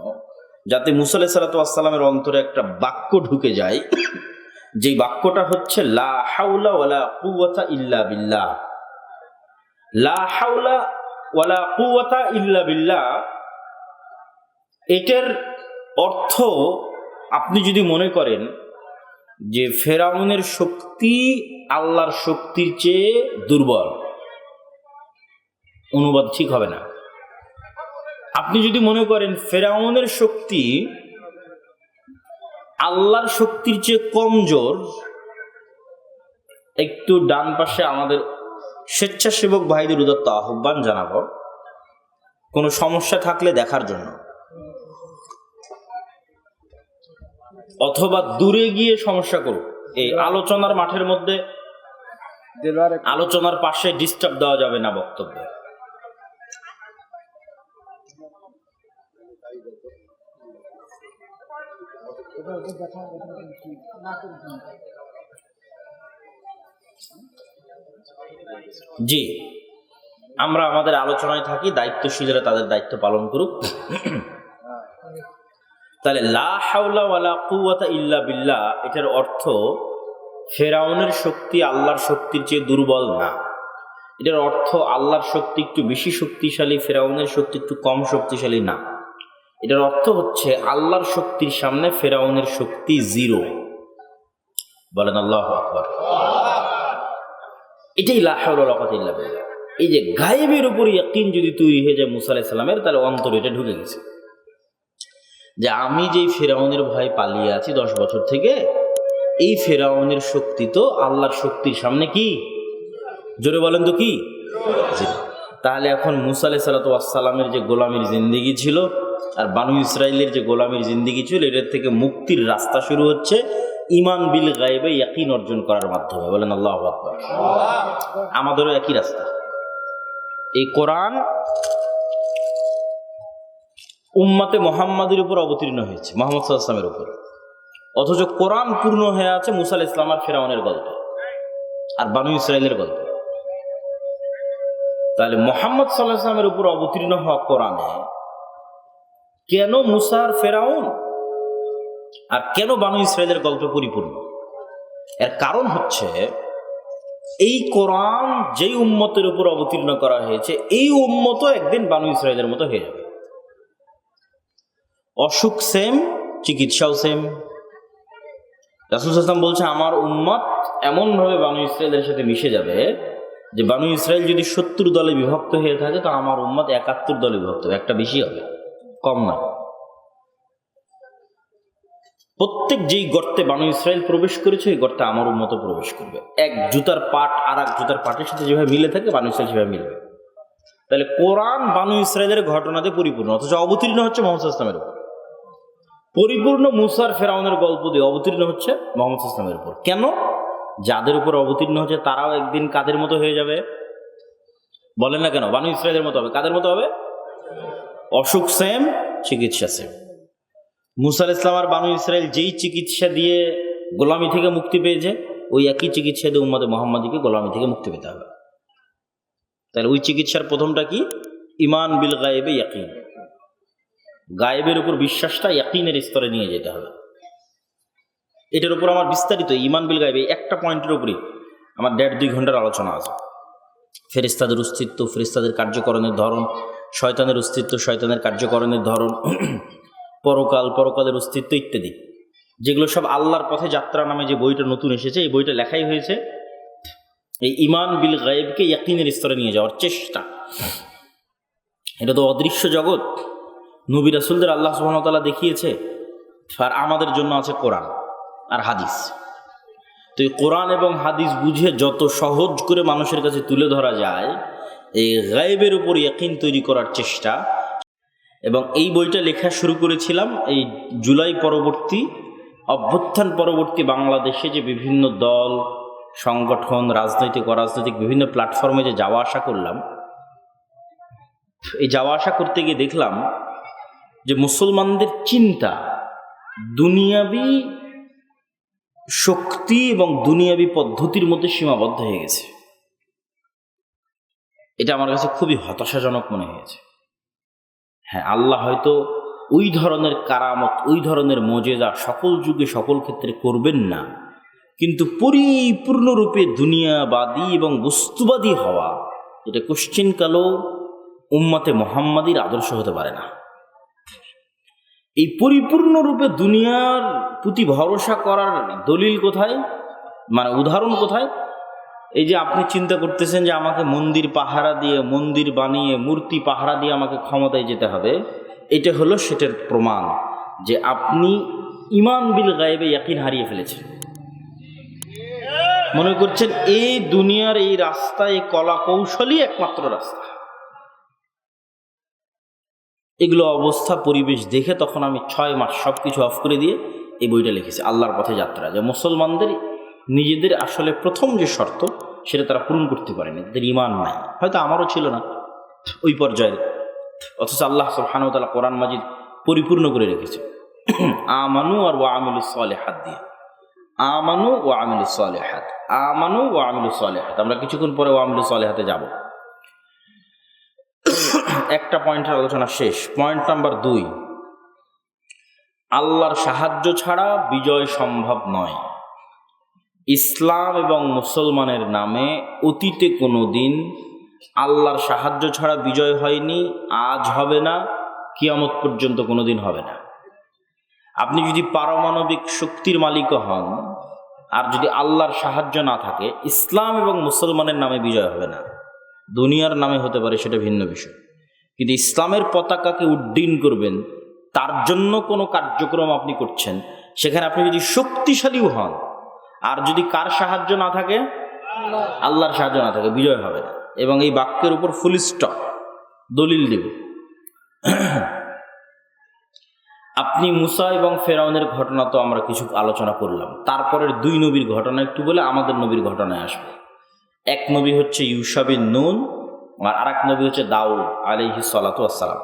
S1: যাতে মুসা আলাইহিস সালাতু ওয়াস সালামের অন্তরে একটা বাক্য ঢুকে যায়, যেই বাক্যটা হচ্ছে লা হাওলা ওয়ালা কুওয়াতা ইল্লা বিল্লাহ। লা হাওলা ওয়ালা কুওয়াতা ইল্লা বিল্লাহ, এটার অর্থ আপনি যদি মনে করেন যে ফেরাউনের শক্তি আল্লাহর শক্তির চেয়ে দুর্বল, অনুবাদ ঠিক হবে না। আপনি যদি মনে করেন ফেরাউনের শক্তি আল্লাহর শক্তির চেয়ে কমজোর, একটু ডান পাশে আমাদের স্বেচ্ছাসেবক ভাইদের উদাত্ত আহ্বান জানাবো কোনো সমস্যা থাকলে দেখার জন্য, অথবা দূরে গিয়ে সমস্যা করুক। এই আলোচনার মাঠের মধ্যে আলোচনার পাশে ডিস্টার্ব দেওয়া যাবে না বক্তব্যে। জি, আমরা আমাদের আলোচনায় থাকি, দায়িত্বশীলরা তাদের দায়িত্ব পালন করুক। তাহলে লা হাওলা ওয়ালা কুওয়াতা ইল্লা বিল্লাহ, এটার অর্থ ফেরাউনের শক্তি আল্লাহর শক্তির চেয়ে দুর্বল না। এটার অর্থ আল্লাহর শক্তি একটু বেশি শক্তিশালী, ফেরাউনের শক্তি একটু কম শক্তিশালী না। এটার অর্থ হচ্ছে আল্লাহর শক্তির সামনে ফেরাউনের শক্তি জিরো। বলেন আল্লাহু আকবার। এটাই লা হাওলা ওয়ালা কুওয়াতা ইল্লা বিল্লাহ। এই যে গায়েবের উপর ইয়াকিন যদি তৈরি হয়ে যায় মুসা আলাইহিস সালামের, তাহলে অন্তরে এটা ঢুকে গেছে যে আমি যেই ফেরাউনের ভয় পালিয়ে আছি 10 বছর থেকে, এই ফেরাউনের শক্তি তো আল্লাহর শক্তির সামনে কি, জোরে বলেন তো কি। তাহলে এখন মুসা আলাইহিস সালাতু ওয়াস সালামের যে গোলামির জিন্দেগি ছিল আর বানু ইসরাইলের যে গোলামির জিন্দেগি ছিল, এটার থেকে মুক্তির রাস্তা শুরু হচ্ছে ঈমান বিল গায়বে ইয়াকিন অর্জন করার মাধ্যমে। বলেন আল্লাহু আকবার। আমাদেরও একই রাস্তা। এই কোরআন উম্মতে মুহাম্মাদের উপর অবতীর্ণ হয়েছে, মুহাম্মদ সাল্লাল্লাহু আলাইহি ওয়াসাল্লামের উপর, অথচ কোরআন পূর্ণ হয়ে আছে মুসা আলাইহিস সালাম আর ফিরআউনের গল্পে আর বানু ইসরাইলের গল্পে। তাহলে মুহাম্মদ সাল্লাল্লাহু আলাইহি ওয়াসাল্লামের উপর অবতীর্ণ হওয়া কোরআনে কেন মুসা আর ফিরআউন আর কেন বানু ইসরাইলের গল্পে পরিপূর্ণ? এর কারণ হচ্ছে এই কোরআন যেই উম্মতের উপর অবতীর্ণ করা হয়েছে, এই উম্মতও একদিন বানু ইসরাইলের মতো হয়ে যাবে। অসুখ সেম, চিকিৎসাও সেম। রাসূল সাল্লাল্লাহু আলাইহি ওয়াসাল্লাম বলছে আমার উম্মত এমনভাবে বানু ইসরাইলের সাথে মিশে যাবে যে বানু ইসরাইল যদি 70 দলে বিভক্ত হয়ে থাকে, তো আমার উম্মত 71 দলে বিভক্ত হবে, একটা বেশি হবে, কম না। প্রত্যেক যেই গর্তে বানু ইসরাইল প্রবেশ করেছে, এই গর্তে আমার উম্মত প্রবেশ করবে। এক জুতার পাট আর এক জুতার পাটের সাথে যেভাবে মিলে থাকে, বানু ইসরাইল সেভাবে মিলবে। তাহলে কোরআন বানু ইসরাইলের ঘটনাতে পরিপূর্ণ, অথচ অবতীর্ণ হচ্ছে মুহাম্মদ সাল্লাল্লাহু আলাইহি ওয়াসাল্লামের উপর। পরিপূর্ণ মুসার ফেরাউনের গল্প দিয়ে অবতীর্ণ হচ্ছে মুহাম্মদ সাল্লাল্লাহু আলাইহি ওয়াসাল্লামের উপর। কেন? যাদের উপর অবতীর্ণ হচ্ছে তারাও একদিন কাদের মতো হয়ে যাবে? বলেন না কেন? বানু ইসরাইলের মতো হবে। কাদের মতো হবে? অসুখ সেম, চিকিৎসা সেম। মুসা আলাইহিস সালাম আর বানু ইসরাইল যেই চিকিৎসা দিয়ে গোলামি থেকে মুক্তি পেয়েছে, ওই একই চিকিৎসা দিয়ে উম্মতে মুহাম্মাদীকে গোলামি থেকে মুক্তি পেতে হবে। তাহলে ওই চিকিৎসার প্রথমটা কি? ঈমান বিল গায়বে ইয়াকিন। গায়েবের উপর বিশ্বাসটা ইয়াকিনের স্তরে নিয়ে যেতে হবে। এটার উপর আমার বিস্তারিত ঈমান বিল গায়বে একটা পয়েন্টের উপরই আমার 1.5-2 ঘন্টার আলোচনা আছে। ফেরেশতাদের অস্তিত্ব, ফেরেশতাদের কার্যকরণের ধরন, শয়তানের অস্তিত্ব, শয়তানের কার্যকরণের ধরন, পরকাল, পরকালের অস্তিত্ব ইত্যাদি, যেগুলো সব আল্লাহর পথে যাত্রা নামে যে বইটা নতুন এসেছে, এই বইটা লেখাই হয়েছে এই ঈমান বিল গায়বকে ইয়াকিনের স্তরে নিয়ে যাওয়ার চেষ্টা। এটা তো অদৃশ্য জগৎ, নবী রাসূলদের আল্লাহ সুবহানাহু ওয়া তাআলা দেখিয়েছে, আর আমাদের জন্য আছে কোরআন আর হাদিস। তো এই কোরআন এবং হাদিস বুঝে যত সহজ করে মানুষের কাছে তুলে ধরা যায়, এই গায়বের উপর ইয়াকিন তৈরি করার চেষ্টা। এবং এই বইটা লেখা শুরু করেছিলাম এই জুলাই পরবর্তী অভ্যুত্থান পরবর্তী বাংলাদেশে যে বিভিন্ন দল, সংগঠন, রাজনৈতিক অরাজনৈতিক বিভিন্ন প্ল্যাটফর্মে যে যাওয়া আসা করলাম, এই যাওয়া আসা করতে গিয়ে দেখলাম যে মুসলমানদের চিন্তা দুনিয়াবি শক্তি এবং দুনিয়াবি পদ্ধতির মধ্যে সীমাবদ্ধ হয়ে গেছে। এটা আমার কাছে খুবই হতাশাজনক মনে হয়েছে। হ্যাঁ, আল্লাহ হয়তো ওই ধরনের কারামত, ওই ধরনের মোজেজা সকল যুগে সকল ক্ষেত্রে করবেন না, কিন্তু পরিপূর্ণরূপে দুনিয়াবাদী এবং বস্তুবাদী হওয়া এটা কোশ্চিনকালও উম্মতে মুহাম্মাদির আদর্শ হতে পারে না। এই পরিপূর্ণরূপে দুনিয়ার প্রতি ভরসা করার দলিল কোথায়, মানে উদাহরণ কোথায়? এই যে আপনি চিন্তা করতেছেন যে আমাকে মন্দির পাহারা দিয়ে, মন্দির বানিয়ে, মূর্তি পাহারা দিয়ে আমাকে ক্ষমতায় যেতে হবে, এটা হলো সেটার প্রমাণ যে আপনি ঈমান বিল গায়বে ইয়াকিন হারিয়ে ফেলেছেন। মনে করছেন এই দুনিয়ার এই রাস্তা, এই কলা কৌশলই একমাত্র রাস্তা। এগুলো অবস্থা পরিবেশ দেখে তখন আমি 6 মাস সব কিছু অফ করে দিয়ে এই বইটা লিখেছি, আল্লাহর পথে যাত্রা। যে মুসলমানদের নিজেদের আসলে প্রথম যে শর্ত সেটা তারা পূরণ করতে পারেনি, তাদের ঈমান নাই। হয়তো আমারও ছিল না ওই পর্যায়ে, অথচ আল্লাহ সুবহানাহু ওয়া তাআলা কোরআন মাজিদ পরিপূর্ণ করে রেখেছে আমানু আর ওয়া আমিলুস সালিহাত দিয়ে। আমানু ওয়া আমিলুস সালিহাত, আমানু ওয়া আমিলুস সালিহাত। আমরা কিছুক্ষণ পরে ওয়া আমিলুস সালিহাতে যাব। একটা পয়েন্টের আলোচনা শেষ। পয়েন্ট নাম্বার 2, আল্লাহর সাহায্য ছাড়া বিজয় সম্ভব নয়। ইসলাম এবং মুসলমানের নামে অতীতে কোনো দিন আল্লাহর সাহায্য ছাড়া বিজয় হয়নি, আজ হবে না, কিয়ামত পর্যন্ত কোনো দিন হবে না। আপনি যদি পারমাণবিক শক্তির মালিকও হন, আর যদি আল্লাহর সাহায্য না থাকে, ইসলাম এবং মুসলমানের নামে বিজয় হবে না। দুনিয়ার নামে হতে পারে, সেটা ভিন্ন বিষয়, কিন্তু ইসলামের পতাকাকে উড্ডীন করবেন, তার জন্য কোনো কার্যক্রম আপনি করছেন, সেখানে আপনি যদি শক্তিশালীও হন, আর যদি কার সাহায্য না থাকে, আল্লাহর সাহায্য না থাকে, বিজয় হবে না। এবং এই বাক্যের উপর ফুল স্টপ দলিল দেব। আপনি মুসা এবং ফেরাউনের ঘটনা তো আমরা কিছু আলোচনা করলাম, তারপরের 2 নবীর ঘটনা একটু বলে আমাদের নবীর ঘটনায় আসবে। এক নবী হচ্ছে ইউশা বিন নুন, আর আরেক নবী হচ্ছে দাউদ আলাইহিস সালাতু ওয়াস সালাম।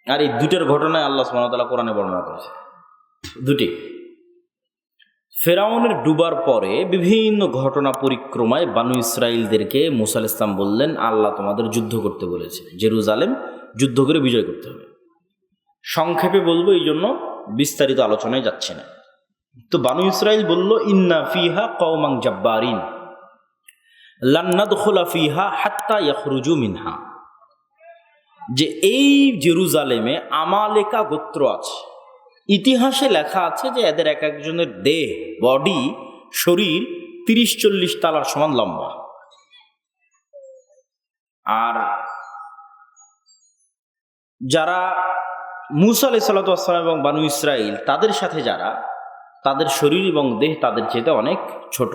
S1: আর এই দুটোর ঘটনায় আল্লাহ সুবহানাহু ওয়া তাআলা কোরআনে বর্ণনা করেছে, দুটি। ফেরাউনের ডুবার পরে বিভিন্ন ঘটনা পরিক্রমায় বানু ইসরাইলদেরকে মুসা আলাইহিস সালাম বললেন, আল্লাহ তোমাদের যুদ্ধ করতে বলেছে, জেরুজালেম যুদ্ধ করে বিজয় করতে হবে। সংক্ষেপে বলবো, এই জন্য বিস্তারিত আলোচনায় যাচ্ছে না। তো বানু ইসরাইল বলল, ইন্না ফিহা কওমান জাব্বারিন লান নাদখুলা ফিহা হাত্তা ইয়াখরুজু মিনহা, যে এই জেরুজালেমে আমালেকা গোত্র আছে। ইতিহাসে লেখা আছে যে এদের এক একজনের দেহ, বডি, শরীর 30-40 তালার সমান লম্বা। আর যারা মুসা আলাইহিস সালাতু ওয়াস সালাম এবং বানু ইসরাইল, তাদের সাথে যারা, তাদের শরীর এবং দেহ তাদের চেয়ে অনেক ছোট।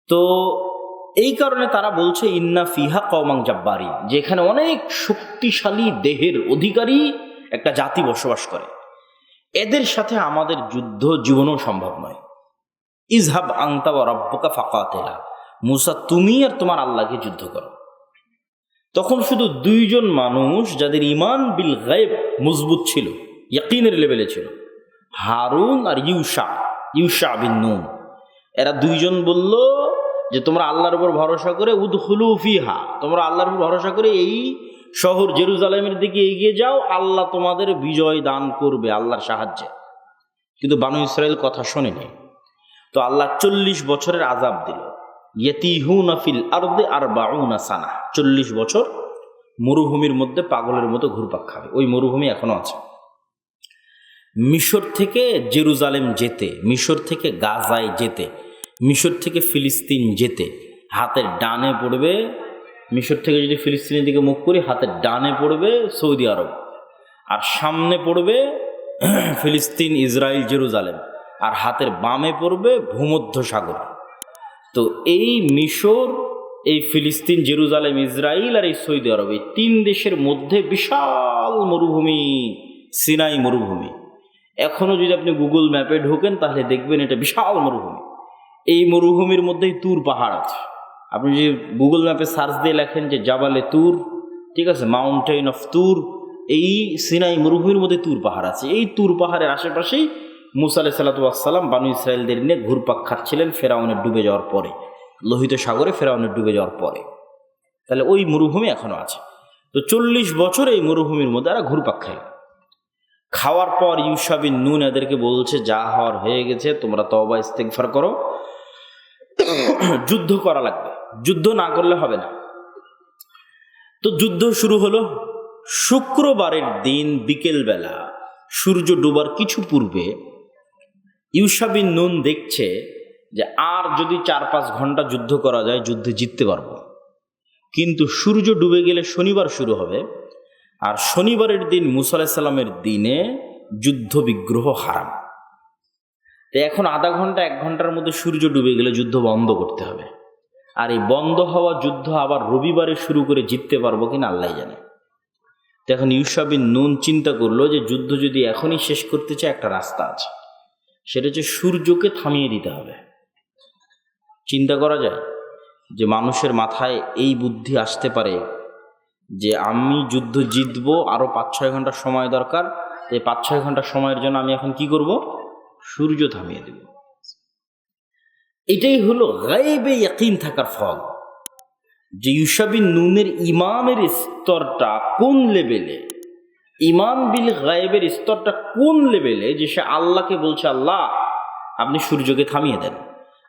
S1: তো এই কারণে তারা বলছে ইন্না ফিহা কওমান জাব্বারিন, যেখানে অনেক শক্তিশালী দেহের অধিকারী একটা জাতি বসবাস করে, এদের সাথে আমাদের যুদ্ধ জীবনও সম্ভব নয়। ইজহাব আনতা ওয়া রাব্বুকা ফাকাতিলা, মুসা তুমি আর তোমার আল্লাহকে যুদ্ধ করো। তখন শুধু 2 জন মানুষ যাদের ঈমান বিল গায়ব মজবুত ছিল, ইয়াকিনের লেভেলে ছিল, হারুন আর ইউশা বিন নুন। এরা 2 জন বলল যে তোমরা আল্লাহর উপর ভরসা করে উদখুলু ফিহা, তোমরা আল্লাহর উপর ভরসা করে এই শহর জেরুজালেমের দিকে এগিয়ে যাও, আল্লাহ তোমাদের বিজয় দান করবে আল্লাহর সাহায্যে। কিন্তু বানু ইসরাইল কথা শোনেনি। তো আল্লাহ 40 বছরের আযাব দিল। ইয়াতিহুনা ফিল আরদি 40 সানা, 40 বছর মরুভূমির মধ্যে পাগলের মতো ঘুরপাক খাবে। ওই মরুভূমি এখনো আছে। মিশর থেকে জেরুজালেম যেতে, মিশর থেকে গাজায় যেতে, মিশর থেকে ফিলিস্তিন যেতে হাতের ডানে পড়বে, মিশর থেকে যদি ফিলিস্তিনের দিকে মুখ করি হাতের ডানে পড়বে সৌদি আরব, আর সামনে পড়বে ফিলিস্তিন, ইসরায়েল, জেরুজালেম, আর হাতের বামে পড়বে ভূমধ্য সাগর। তো এই মিশর, এই ফিলিস্তিন, জেরুজালেম, ইসরায়েল আর এই সৌদি আরব, এই 3 দেশের মধ্যে বিশাল মরুভূমি, সিনাই মরুভূমি। এখনও যদি আপনি গুগল ম্যাপে ঢোকেন তাহলে দেখবেন এটা বিশাল মরুভূমি। এই মরুভূমির মধ্যেই তুর পাহাড় আছে। আপনি যদি গুগল ম্যাপে সার্চ দিয়ে লেখেন যে জাবালে তুর, ঠিক আছে, মাউন্টেন অফ তুর, এই সিনাই মরুভূমির মধ্যে তুর পাহাড় আছে। এই তুর পাহাড়ের আশেপাশেই মুসা আলাইহিস সালাতু ওয়াস সালাম বানু ইসরায়েলদের নিয়ে ঘুরপাক খাচ্ছিলেন ফেরাউনের ডুবে যাওয়ার পরে, লোহিত সাগরে ফেরাউনের ডুবে যাওয়ার পরে। তাহলে ওই মরুভূমি এখনো আছে। তো 40 বছর এই মরুভূমির মধ্যে এরা ঘুরপাক খায়। খাওয়ার পর ইউশা বিন নুন এদেরকে বলছে যা হওয়ার হয়ে গেছে, তোমরা তওবা ইস্তেগফার করো, যুদ্ধ করা লাগবে, যুদ্ধ না করলে হবে না। তো যুদ্ধ শুরু হলো। শুক্রবারের দিন বিকেলবেলা সূর্য ডুবার কিছু পূর্বে ইউশা বিন নুন দেখছে যে আর যদি 4-5 ঘন্টা যুদ্ধ করা যায় যুদ্ধে জিততে পারবো, কিন্তু সূর্য ডুবে গেলে শনিবার শুরু হবে, আর শনিবারের দিন মুসা আলাইহিস সালামের দিনে যুদ্ধ বিগ্রহ হারাম। তো এখন আধা ঘন্টা 1 ঘন্টার মধ্যে সূর্য ডুবে গেলে যুদ্ধ বন্ধ করতে হবে। আর এই বন্ধ হওয়া যুদ্ধ আবার রবিবারে শুরু করে জিততে পারবো কিনা আল্লাহ জানে। তো এখন ইউশা বিন নুন চিন্তা করলো যে যুদ্ধ যদি এখনই শেষ করতে চায় একটা রাস্তা আছে, সেটা হচ্ছে সূর্যকে থামিয়ে দিতে হবে। চিন্তা করা যায় যে মানুষের মাথায় এই বুদ্ধি আসতে পারে যে আমি যুদ্ধ জিতবো, আরও 5-6 ঘন্টা সময় দরকার, এই 5-6 ঘন্টা সময়ের জন্য আমি এখন কি করব, সূর্য থামিয়ে দেব। এটাই হলো গায়বে ইয়াকিন থাকার ফল, যে ইউশা বিন নুনের ইমানের স্তরটা কোন লেভেলে, ইমান বিল গায়বের স্তরটা কোন লেভেলে, যে সে আল্লাহকে বলছে আল্লাহ আপনি সূর্যকে থামিয়ে দেন।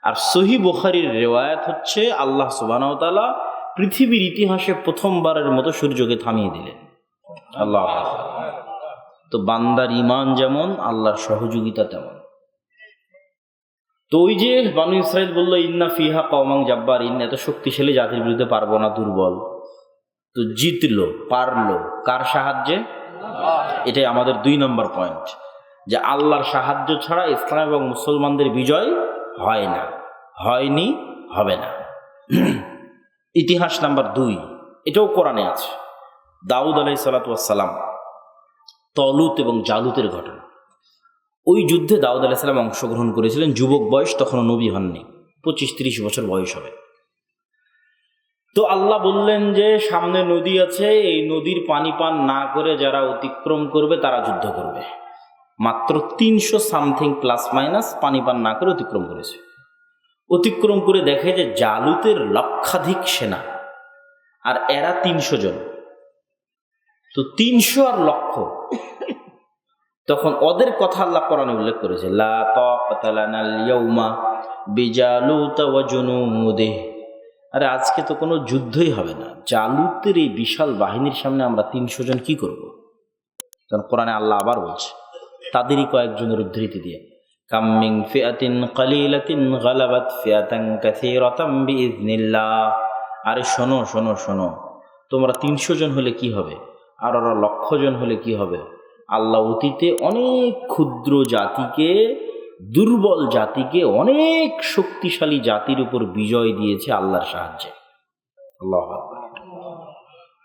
S1: আর সহিহ বুখারীর রিওয়ায়াত হচ্ছে আল্লাহ সুবহানাহু ওয়া তাআলা পৃথিবীর ইতিহাসে প্রথমবারের মতো সূর্যকে থামিয়ে দিলেন। আল্লাহ। তো বান্দার ইমান যেমন আল্লাহর সহযোগিতা তেমন। তো ওই যে বানু ইসরাইল বলল ইন্না ফিহা কওমান জাব্বারিন, এত শক্তিশালী জাতির বিরুদ্ধে পারবো না, দুর্বল। তো জিতলো, পারলো কার সাহায্যে? এটাই আমাদের 2 নম্বর পয়েন্ট, যে আল্লাহর সাহায্য ছাড়া ইসলাম এবং মুসলমানদের বিজয় হয় না, হয়নি, হবে না। ইতিহাস নাম্বার 2, এটাও কোরআনে আছে। দাউদ আলাইহিস সালাতু ওয়াস সালাম, তলুত এবং জালুতের ঘটনা। ওই যুদ্ধে দাউদ আলাইহিস সালাম অংশগ্রহণ করেছিলেন, যুবক বয়স, তখনও নবী হননি, 25-30 বছর বয়স হবে। তো আল্লাহ বললেন যে সামনে নদী আছে, এই নদীর পানি পান না করে যারা অতিক্রম করবে তারা যুদ্ধ করবে। মাত্র 300 সামথিং প্লাস মাইনাস পানি পান না করে অতিক্রম করেছে। অতিক্রম করে দেখে যে জালুতের লক্ষাধিক সেনা, আর এরা 300 জন। তো 300 আর লক্ষ, তখন ওদের কথা আল্লাহ কোরআনে উল্লেখ করেছে, লা তাকাতা লানাল ইয়াউমা বিজালুতা ওয়া জুনুদিহি। আরে আজকে তো কোনো যুদ্ধই হবে না, জালুতের এই বিশাল বাহিনীর সামনে আমরা 300 জন কি করব? কারণ কোরআনে আল্লাহ আবার বলছে তাদেরই কয়েকজনের উদ্ধৃতি দিয়ে, কাম মিন ফিআতিন কালিলাতিন গালাবাত ফিআতান কাসীরাতাম বিইজনিল্লাহ। আরে শোনো শোনো শোনো, তোমরা 300 জন হলে কি হবে, আর ওরা 1,00,000 জন হলে কি হবে? আল্লাহ অতীতে অনেক ক্ষুদ্র জাতিকে, দুর্বল জাতিকে অনেক শক্তিশালী জাতির উপর বিজয় দিয়েছে আল্লাহর সাহায্যে। আল্লাহু আকবার।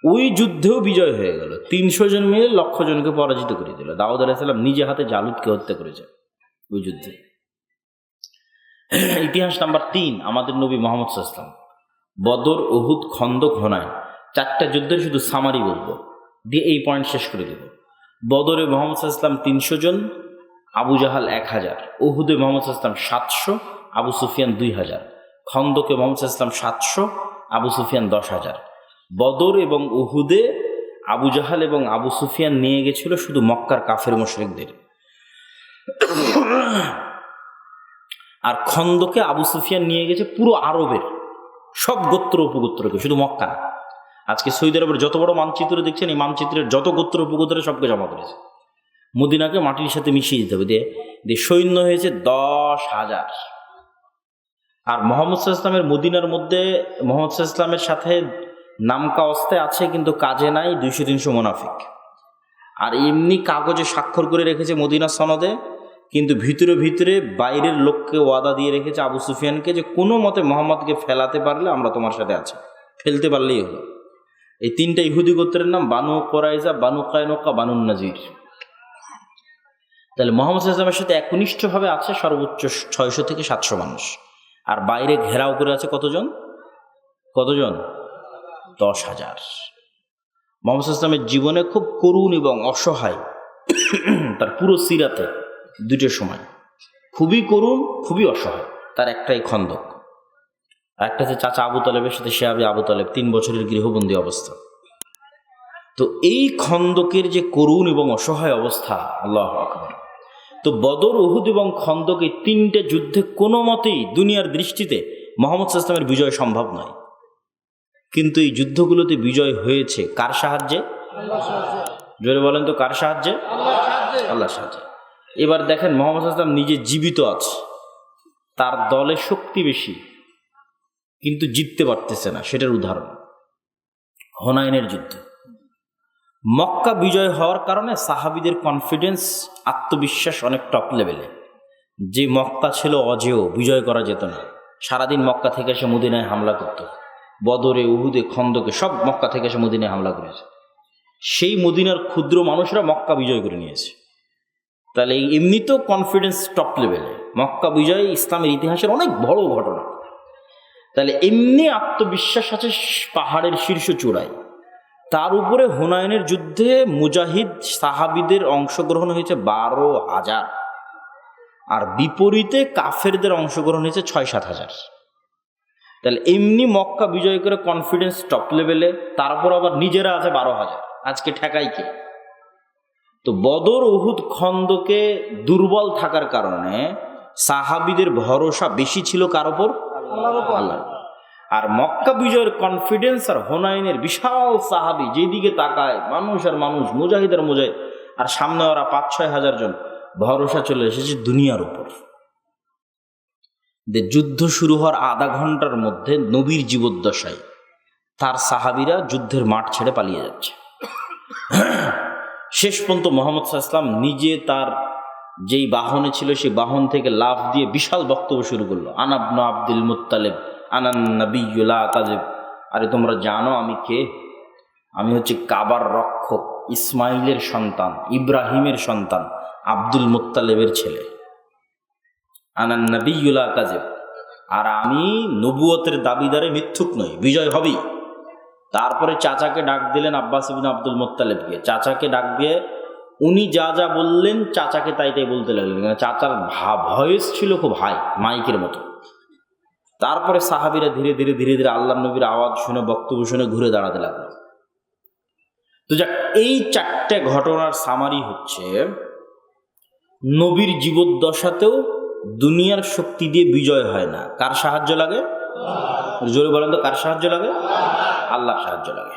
S1: ওই যুদ্ধেও বিজয় হয়ে গেল, 300 জন মিলে 1,00,000 জনকে পরাজিত করে দিল। দাউদ আলাইহিস সালাম নিজে হাতে জালুতকে হত্যা করেছে ওই যুদ্ধে। ইতিহাস নাম্বার 3, আমাদের নবী মুহাম্মদ সাল্লাল্লাহু আলাইহি ওয়াসাল্লাম, বদর, উহুদ, খন্দক, হুনাইন, 4টা যুদ্ধের শুধু সামারি বলবো, দিয়ে এই পয়েন্ট শেষ করে দেব। বদরে মুহাম্মদ সাল্লাল্লাহু আলাইহি ওয়াসাল্লাম 300 জন, আবু জাহাল 1000, উহুদে মুহাম্মদ সাল্লাল্লাহু আলাইহি ওয়াসাল্লাম 700, আবু সুফিয়ান 2000, খন্দকে মুহাম্মদ সাল্লাল্লাহু আলাইহি ওয়াসাল্লাম 700, আবু সুফিয়ান 10,000। বদর এবং উহুদে আবু জাহাল এবং আবু সুফিয়ান নিয়ে গেছিল শুধু মক্কার কাফের মুশরিকদের, আর খন্দকে আবু সুফিয়ান নিয়ে গেছে পুরো আরবের সব গোত্র উপগোত্রকে, শুধু মক্কা না। আজকে সৌদি আরবের যত বড় মানচিত্র দেখছেন, এই মানচিত্রের যত গোত্র উপগোত্রের সবকে জমা করেছে, মদিনাকে মাটির সাথে মিশিয়ে দিতে হবে। দিয়ে সৈন্য হয়েছে 10,000। আর মুহাম্মদ সাল্লাল্লাহু আলাইহি ওয়াসাল্লামের মদিনার মধ্যে মুহাম্মদ সাল্লাল্লাহু আলাইহি ওয়াসাল্লামের সাথে নামকা অবস্থায় আছে কিন্তু কাজে নাই 200-300 মুনাফিক। আর এমনি কাগজে স্বাক্ষর করে রেখেছে মদিনা সনদে, কিন্তু ভিতরে ভিতরে বাইরের লোককে ওয়াদা দিয়ে রেখেছে আবু সুফিয়ানকে যে কোনো মতে মোহাম্মদকে ফেলাতে পারলে আমরা তোমার সাথে আছি, ফেলতে পারলেই হলো। এই 3টা ইহুদি গোত্রের নাম বানু কোরাইজা, বানু কায়নুকা, বানু নাজির। তাহলে মোহাম্মদ সাল্লাল্লাহু আলাইহি ওয়াসাল্লামের সাথে একনিষ্ঠভাবে আছে সর্বোচ্চ 600 থেকে 700 মানুষ, আর বাইরে ঘেরাও করে আছে কতজন? 10,000। মোহাম্মদ সাল্লাল্লাহু আলাইহি ওয়াসাল্লামের জীবনে খুব করুণ এবং অসহায়, তার পুরো সিরাতে দুটো সময় খুবই করুণ, খুবই অসহায়। তার একটাই খন্দক, একটা হচ্ছে চাচা আবু তালেবের সাথে শেয়াবে আবু তালেব 3 বছরের গৃহবন্দী অবস্থা। তো এই খন্দকের যে করুণ এবং অসহায় অবস্থা, আল্লাহু আকবার। তো বদর, উহুদ এবং খন্দক এই 3টে যুদ্ধে কোনো মতেই দুনিয়ার দৃষ্টিতে মুহাম্মদ সাল্লাল্লাহু আলাইহি ওয়াসাল্লামের বিজয় সম্ভব নয়, কিন্তু এই যুদ্ধগুলোতে বিজয় হয়েছে কার সাহায্যে? জোরে বলেন তো, কার সাহায্যে? আল্লাহর সাহায্যে। এবার দেখেন মুহাম্মদ সাল্লাল্লাহু আলাইহি ওয়াসাল্লাম নিজে জীবিত আছে, তার দলে শক্তি বেশি, কিন্তু জিততে পারতেছে না। সেটার উদাহরণ হুনাইনের যুদ্ধ। মক্কা বিজয় হওয়ার কারণে সাহাবীদের কনফিডেন্স, আত্মবিশ্বাস অনেক টপ লেভেলে। যে মক্কা ছিল অজেয়, বিজয় করা যেত না, সারাদিন মক্কা থেকে এসে মদিনায় হামলা করত। বদরে, উহুদে, খন্দকে সব মক্কা থেকে এসে মদিনায় হামলা করেছে। সেই মদিনার ক্ষুদ্র মানুষরা মক্কা বিজয় করে নিয়েছে। তাহলে এমনিতেও কনফিডেন্স টপ লেভেলে। মক্কা বিজয় ইসলামের ইতিহাসের অনেক বড় ঘটনা। তাহলে এমনি আত্মবিশ্বাস আছে পাহাড়ের শীর্ষ চূড়ায়। তার উপরে হুনাইনের যুদ্ধে মুজাহিদ সাহাবীদের অংশগ্রহণ হয়েছে 12,000, আর বিপরীতে কাফেরদের অংশগ্রহণ হয়েছে 6-7 হাজার। তাহলে এমনি মক্কা বিজয় করে কনফিডেন্স টপ লেভেলে, তারপর আবার নিজেরা আছে 12,000। আজকে ঠেকাই কে? তো বদর, উহুদ, খন্দকে দুর্বল থাকার কারণে সাহাবীদের ভরসা বেশি ছিল কার উপর? আল্লাহ। আর মক্কা বিজয়ের কনফিডেন্স আর হুনাইনের বিশাল সাহাবী, যেদিকে তাকায় মানুষ আর মানুষ, মুজাহিদ আর মুজাহিদ, আর সামনে ওরা 5-6 হাজার জন, ভরসা চলে এসেছে দুনিয়ার উপর। যুদ্ধ শুরু হওয়ার আধা ঘন্টার মধ্যে নবীর জীবদ্দশায় তার সাহাবীরা যুদ্ধের মাঠ ছেড়ে পালিয়ে যাচ্ছে। শেষ পর্যন্ত মুহাম্মদ সাল্লাল্লাহু আলাইহি ওয়াসাল্লাম নিজে তার যেই বাহনে ছিল সেই বাহন থেকে লাফ দিয়ে বিশাল বক্তব্য শুরু করলো, আনা ইবনু আব্দুল মুত্তালিব আনান নাবিয়্যু লা কাযিব। আরে তোমরা জানো আমি কে? আমি হচ্ছে কাবার রক্ষক, ইসমাইলের সন্তান, ইব্রাহিমের সন্তান, আব্দুল মুত্তালিবের ছেলে। আনান নাবিয়্যু লা কাযিব, আর আমি নবুয়তের দাবিদারে মিথ্যুক নই, বিজয় হবেই। তারপরে চাচাকে ডাক দিলেন, আব্বাস ইবনে আব্দুল মুত্তালিবকে। চাচাকে ডাক দিয়ে উনি যা যা বললেন চাচাকে তাই তাই বলতে লাগলেন। চাচার ভয়েস ছিল খুব হাই, মাইকের মতো। তারপরে সাহাবীরা ধীরে ধীরে ধীরে ধীরে আল্লাহ নবীর আওয়াজ শুনে, বক্তব্য শুনে ঘুরে দাঁড়াতে লাগলো। তো যাক, এই 4টে ঘটনার সামারি হচ্ছে নবীর জীবদ্দশাতেও দুনিয়ার শক্তি দিয়ে বিজয় হয় না। কার সাহায্য লাগে? জোরে বলেন তো, কার সাহায্য লাগে? আল্লাহর সাহায্য লাগে।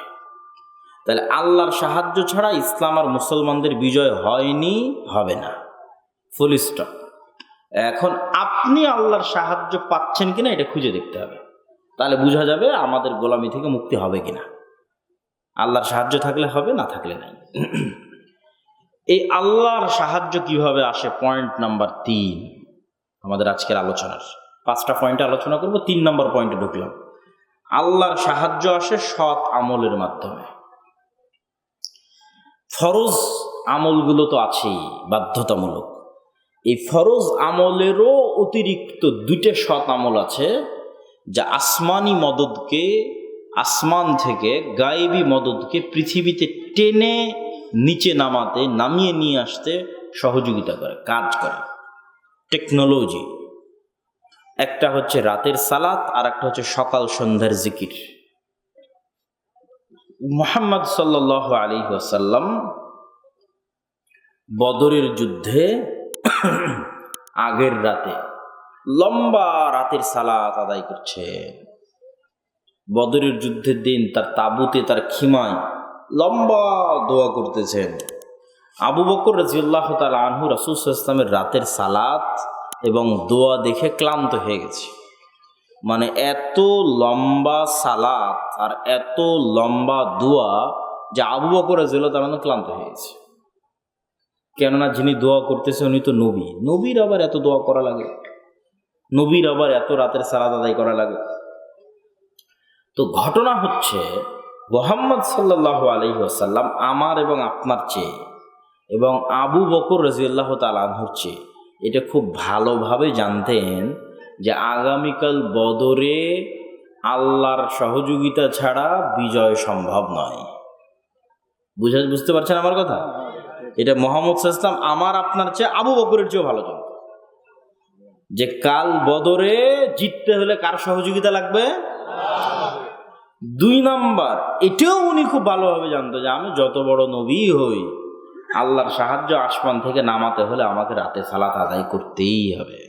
S1: তাহলে আল্লাহর সাহায্য ছাড়া ইসলাম আর মুসলমানদের বিজয় হয়নি, হবে না, ফুল স্টপ। এখন আপনি আল্লাহর সাহায্য পাচ্ছেন কিনা এটা খুঁজে দেখতে হবে, তাহলে বোঝা যাবে আমাদের গোলামি থেকে মুক্তি হবে কিনা। আল্লাহর সাহায্য থাকলে হবে, না থাকলে নাই। এই আল্লাহর সাহায্য কিভাবে আসে, পয়েন্ট নাম্বার 3 আমাদের আজকের আলোচনার। 5টা পয়েন্টে আলোচনা করব, 3 নম্বর পয়েন্টে ঢুকলাম। আল্লাহর সাহায্য আসে সৎ আমলের মাধ্যমে। ফরজ আমলগুলো তো আছেই, বাধ্যতামূলক। এই ফরজ আমলেরও অতিরিক্ত 2টে সৎ আমল আছে, যা আসমানি মদদকে, আসমান থেকে গায়েবী মদদকে পৃথিবীতে টেনে নিচে নামাতে, নামিয়ে নিয়ে আসতে সহযোগিতা করে, কাজ করে, টেকনোলজি। একটা হচ্ছে রাতের সালাত, আর একটা হচ্ছে সকাল সন্ধ্যার জিকির। মুহাম্মদ সাল্লাল্লাহু আলাইহি ওয়াসাল্লাম বদরের যুদ্ধে আগের রাতে লম্বা রাতের সালাত আদায় করছে। বদরের যুদ্ধের দিন তার তাঁবুতে, তার খিমায় লম্বা দোয়া করতেছেন। আবু বকর রাদিয়াল্লাহু তাআলা আনহু রাসূল সাল্লাল্লাহু আলাইহি ওয়াসাল্লামের রাতের সালাত এবং দোয়া দেখে ক্লান্ত হয়ে গেছে। মানে এত লম্বা সালাত আর এত লম্বা দোয়া যে আবু বকর রাদিয়াল্লাহু তাআলা আনহু ক্লান্ত হয়ে গেছে। কেননা যিনি দোয়া করতেছে উনি তো নবী, নবীর আবার এত দোয়া করা লাগে, নবীর আবার এত রাতের সালাত আদায় করা লাগে। তো ঘটনা হচ্ছে মুহাম্মদ সাল্লাল্লাহু আলাইহি ওয়াসাল্লাম আমার এবং আপনার চেয়ে এবং আবু বকর রাদিয়াল্লাহু তাআলা আনহুর চেয়ে এটা খুব ভালোভাবে জানতেন যে আগামীকাল বদরে আল্লাহর সহযোগিতা ছাড়া বিজয় সম্ভব নয়। বুঝতে পারছেন আমার কথা? এটা মুহাম্মদ সাল্লাল্লাহু আলাইহি ওয়াসাল্লাম আমার আপনার চেয়ে আবু বকরের চেয়েও ভালো জানতেন যে কাল বদরে জিততে হলে কার সহযোগিতা লাগবে। 2 নাম্বার, এটাও উনি খুব ভালোভাবে জানতো যে আমি যত বড় নবী হই, আল্লাহর সাহায্য আসমান থেকে নামাতে হলে আমাকে রাতে সালাত আদায় করতেই হবে।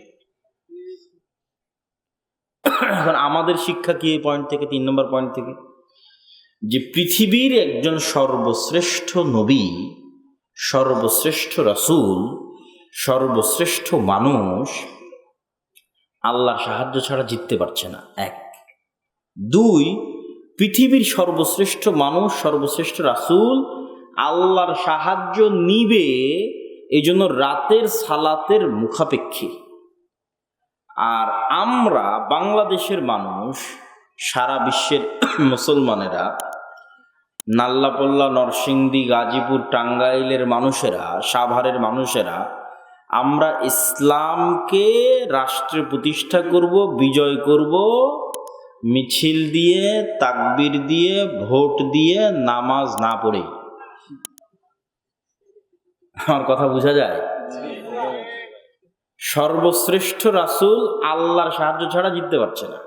S1: এখন আমাদের শিক্ষা কি এই পয়েন্ট থেকে, 3 নম্বর পয়েন্ট থেকে, যে পৃথিবীর একজন সর্বশ্রেষ্ঠ নবী, সর্বশ্রেষ্ঠ রাসূল, সর্বশ্রেষ্ঠ মানুষ আল্লাহর সাহায্য ছাড়া জিততে পারছে না। 1, 2, পৃথিবীর সর্বশ্রেষ্ঠ মানুষ, সর্বশ্রেষ্ঠ রাসূল আল্লাহর সাহায্য নিবে এই জন্য রাতের সালাতের মুখাপেক্ষী। আর আমরা বাংলাদেশের মানুষ, সারা বিশ্বের মুসলমানেরা, নাল্লাপল্লা, নরসিংদী, গাজীপুর, টাঙ্গাইলের মানুষেরা, সাভারের মানুষেরা, আমরা ইসলামকে রাষ্ট্রে প্রতিষ্ঠা করব, বিজয় করব মিছিল দিয়ে, তাকবীর দিয়ে, ভোট দিয়ে, নামাজ না পড়ে। আমার কথা বোঝা যায়? সর্বশ্রেষ্ঠ রাসূল আল্লাহর সাহায্য ছাড়া জিততে পারছে না,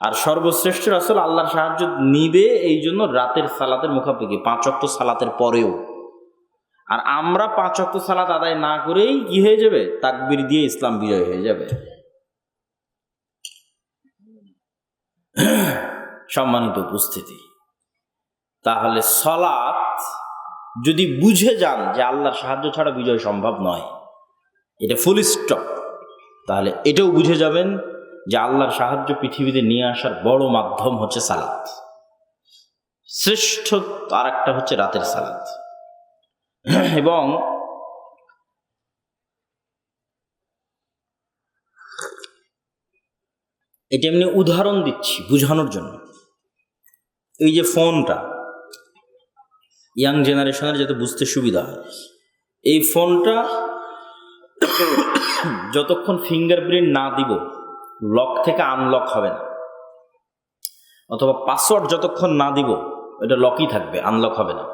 S1: আর সর্বশ্রেষ্ঠ রাসূল আল্লাহর সাহায্য নিবে এই জন্য রাতের সালাতের মুখাপেক্ষি, 5 ওয়াক্ত সালাতের পরেও। আর আমরা 5 ওয়াক্ত সালাত আদায় না করেই কি হয়ে যাবে? তাকবীর দিয়ে ইসলাম বিজয় হয়ে যাবে। সম্মানিত উপস্থিতি, তাহলে সালাত যদি বুঝে যান যে আল্লাহর সাহায্য ছাড়া বিজয় সম্ভব নয়, এটা ফুল স্টপ, তাহলে এটাও বুঝে যাবেন যে আল্লাহর সাহায্য পৃথিবীতে নিয়ে আসার বড় মাধ্যম হচ্ছে সালাত। শ্রেষ্ঠ আর একটা হচ্ছে রাতের সালাত। এবং এটা এমনি উদাহরণ দিচ্ছি বোঝানোর জন্য। এই যে ফোনটা, ইয়াং জেনারেশনের যাতে বুঝতে সুবিধা হয়, এই ফোনটা যতক্ষণ ফিঙ্গারপ্রিন্ট না দিব লক থেকে আনলক হবে না, অথবা পাসওয়ার্ড যতক্ষণ না দিব এটা লকই থাকবে, আনলক হবে না।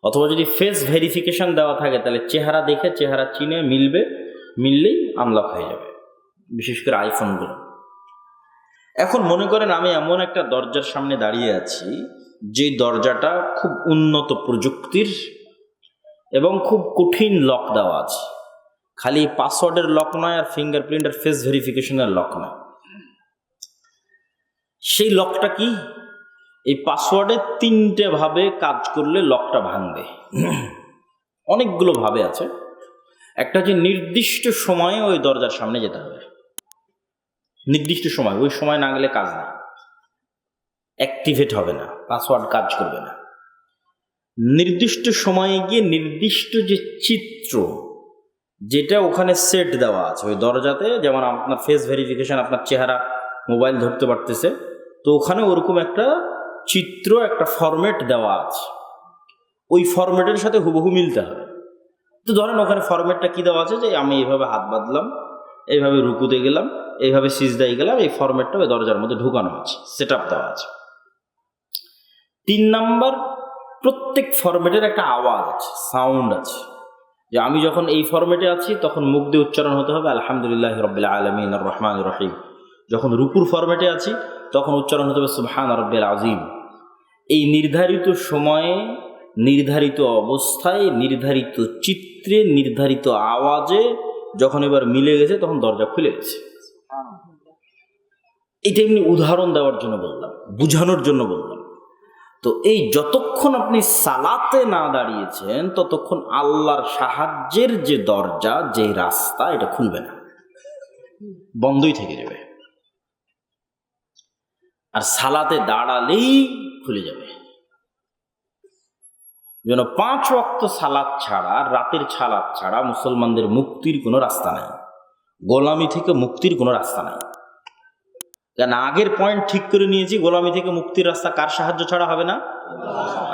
S1: অথবা যদি ফেস ভেরিফিকেশন দেওয়া থাকে তাহলে চেহারা দেখে, চেহারা চিনে মিললেই আনলক হয়ে যাবে, বিশেষ করে আইফোনগুলো। এখন মনে করেন আমি এমন একটা দরজার সামনে দাঁড়িয়ে আছি যে দরজাটা খুব উন্নত প্রযুক্তির এবং খুব কঠিন লক দেওয়া আছে, খালি পাসওয়ার্ডের লক নয় আর ফিঙ্গারপ্রিন্ট আর ফেস ভেরিফিকেশনের লক নয়। সেই লকটা কি? এই পাসওয়ার্ডে 3টে ভাবে কাজ করলে লকটা ভাঙবে। অনেকগুলো ভাবে আছে। একটা যে নির্দিষ্ট সময়ে ওই দরজার সামনে যেতে হবে, নির্দিষ্ট সময়, ওই সময় না গেলে কাজ না, অ্যাক্টিভেট হবে না, পাসওয়ার্ড কাজ করবে না। নির্দিষ্ট সময়ে গিয়ে নির্দিষ্ট যে চিত্র যেটা ওখানে সেট দেওয়া আছে ওই দরজাতে, যেমন আপনার ফেস ভেরিফিকেশন, আপনার চেহারা মোবাইল ধরতে পারতেছে, তো ওখানে ওরকম একটা চিত্র, একটা ফরম্যাট দেওয়া আছে, ওই ফরম্যাটের সাথে হুবহু মিলতে হবে। তো ধরেন ওখানে ফরম্যাটটা কি দেওয়া আছে যে আমি এইভাবে হাত বাঁধলাম, এইভাবে রুকুতে গেলাম, এইভাবে সিজদায় গেলাম, এই ফরম্যাটটা ওই দরজার মধ্যে ঢুকানো আছে, সেট আপ দেওয়া আছে। 3 নাম্বার, প্রত্যেক ফরম্যাটের একটা আওয়াজ আছে, সাউন্ড আছে, যে আমি যখন এই ফরম্যাটে আছি তখন মুখ দিয়ে উচ্চারণ হতে হবে আলহামদুলিল্লাহ রাব্বিল আলামিন আর রহমানির রহিম। যখন রুকুর ফরম্যাটে আছি তখন উচ্চারণ হতে হবে সুবহান রাব্বিল আযীম। এই নির্ধারিত সময়ে, নির্ধারিত অবস্থায়, নির্ধারিত চিত্রে, নির্ধারিত আওয়াজে যখন এবার মিলে গেছে তখন দরজা খুলে গেছে। এটা এমনি উদাহরণ দেওয়ার জন্য বললাম, বুঝানোর জন্য বললাম। তো এই যতক্ষণ আপনি সালাতে না দাঁড়িয়েছেন ততক্ষণ আল্লাহর সাহায্যের যে দরজা, যে রাস্তা, এটা খুলবে না, বন্ধই থেকে যাবে। আর সালাতে দাঁড়ালেই খুলে যাবে। যেন 5 ওয়াক্ত সালাত ছাড়া, রাতের সালাত ছাড়া মুসলমানদের মুক্তির কোনো রাস্তা নাই, গোলামি থেকে মুক্তির কোনো রাস্তা নাই। কেন আগের পয়েন্ট ঠিক করে নিয়েছি, গোলামি থেকে মুক্তির রাস্তা কার সাহায্য ছাড়া হবে না?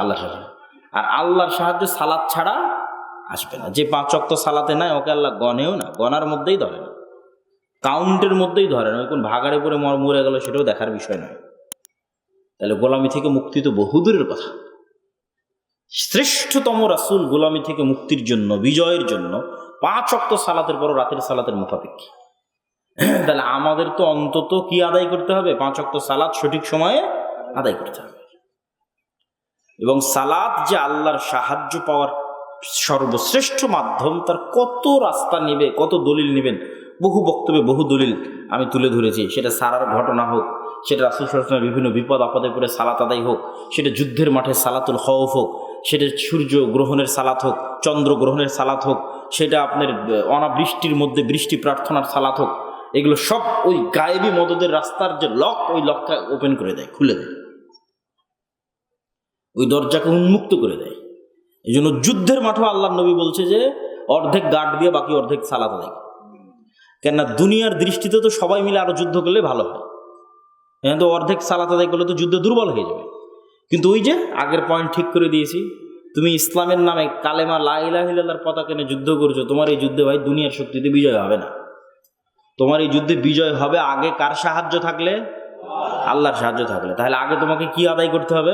S1: আল্লাহর সাহায্য। আর আল্লাহর সাহায্য সালাত ছাড়া আসবে না। যে 5 ওয়াক্ত সালাতে নাই ওকে আল্লাহ গনেও না, গনার মধ্যেই ধরে না, কাউন্টের মধ্যেই ধরে না। ওই কোন ভাগাড়ে পরে মরে গেল সেটাও দেখার বিষয় নয়। তাহলে গোলামি থেকে মুক্তি তো বহুদূরের কথা। শ্রেষ্ঠতম রাসূল গোলামি থেকে মুক্তির জন্য, বিজয়ের জন্য 5 ওয়াক্ত সালাতের পর রাতের সালাতের মোতাবেক। তাহলে আমাদের তো অন্তত কি আদায় করতে হবে? 5 ওয়াক্ত সালাত সঠিক সময়ে আদায় করতে হবে। এবং সালাত যে আল্লাহর সাহায্য পাওয়ার সর্বশ্রেষ্ঠ মাধ্যম, তার কত রাস্তা নেবে, কত দলিল নেবেন, বহু বক্তব্যে বহু দলিল আমি তুলে ধরেছি। সেটা সারার ঘটনা হোক, সেটা রাসূল সাল্লাল্লাহু আলাইহি ওয়াসাল্লামের বিভিন্ন বিপদ আপদে পড়ে সালাত আদায় হোক, সেটা যুদ্ধের মাঠে সালাতুল খওফ হোক, সেটা সূর্য গ্রহণের সালাত হোক, চন্দ্র গ্রহণের সালাত হোক, সেটা আপনার অনাবৃষ্টির মধ্যে বৃষ্টি প্রার্থনার সালাত হোক, এগুলো সব ওই গায়েবী মদদের রাস্তার যে লক, ওই লকটা ওপেন করে দেয়, খুলে দেয়, ওই দরজাকে উন্মুক্ত করে দেয়। এই জন্য যুদ্ধের মাঠেও আল্লাহর নবী বলছে যে অর্ধেক গার্ড দিয়ে বাকি অর্ধেক সালাত আদায়। কেননা দুনিয়ার দৃষ্টিতে তো সবাই মিলে আরো যুদ্ধ করলে ভালো হয়, কিন্তু অর্ধেক সালাত আদায় করলে তো যুদ্ধ দুর্বল হয়ে যাবে। কিন্তু ওই যে আগের পয়েন্ট ঠিক করে দিয়েছি, তুমি ইসলামের নামে কালেমা লা ইলাহা ইল্লাল্লাহর পতাকা নিয়ে যুদ্ধ করছো, তোমার এই যুদ্ধে ভাই দুনিয়ার শক্তিতে বিজয় হবে না। তোমার এই যুদ্ধে বিজয় হবে আগে কার সাহায্য থাকলে? আল্লাহর সাহায্য থাকলে। তাহলে আগে তোমাকে কি আদায় করতে হবে?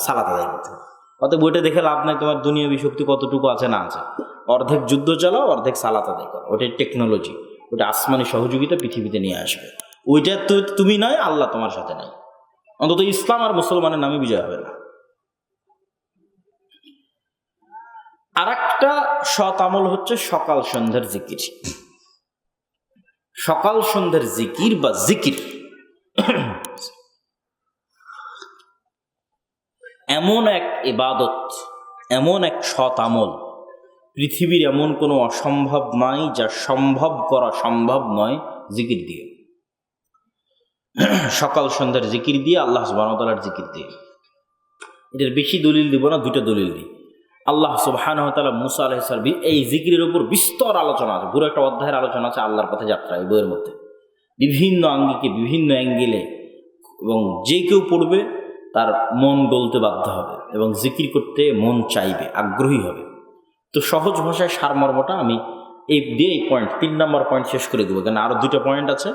S1: সালাত আদায় করতে হবে। অত বইটা দেখে লাভ নাই তোমার দুনিয়াবী শক্তি কতটুকু আছে না আছে। অর্ধেক যুদ্ধ চালাও, অর্ধেক সালাত আদায় করো। ওটাই টেকনোলজি, ওটা আসমানি সহযোগিতা পৃথিবীতে নিয়ে আসবে। ওইটা তো তুমি নয়, আল্লাহ তোমার সাথে নাই। অন্তত ইসলাম আর মুসলমানের নামে বিজয় হবে না। আর একটা সৎ আমল হচ্ছে সকাল সন্ধ্যার জিকির। সকাল সন্ধ্যার জিকির বা জিকির এমন এক ইবাদত, এমন এক সৎ আমল, পৃথিবীর এমন কোনো অসম্ভব নাই যা সম্ভব করা সম্ভব নয় জিকির দিয়ে। সকাল সন্ধ্যার জিকির দিয়ে, আল্লাহ সুবহানাহু ওয়া তাআলার জিকির দিয়ে। এটার বেশি দলিল দিব না, দুটো দলিল দিই। আল্লাহ সুবহানাহু ওয়া তাআলা মুসা আলাইহিস সালাম এই জিকিরের উপর বিস্তর আলোচনা আছে, পুরো একটা অধ্যায়ের আলোচনা আছে আল্লাহর পথে যাত্রা এই বইয়ের মধ্যে, বিভিন্ন আঙ্গিকে, বিভিন্ন অ্যাঙ্গেলে। এবং যে কেউ পড়বে তার মন গলতে বাধ্য হবে এবং জিকির করতে মন চাইবে, আগ্রহী হবে। তো সহজ ভাষায় সারমর্মটা আমি এই দিয়ে এই পয়েন্ট 3 নম্বর পয়েন্ট শেষ করে দেবো, কেন আরো 2টা পয়েন্ট আছে,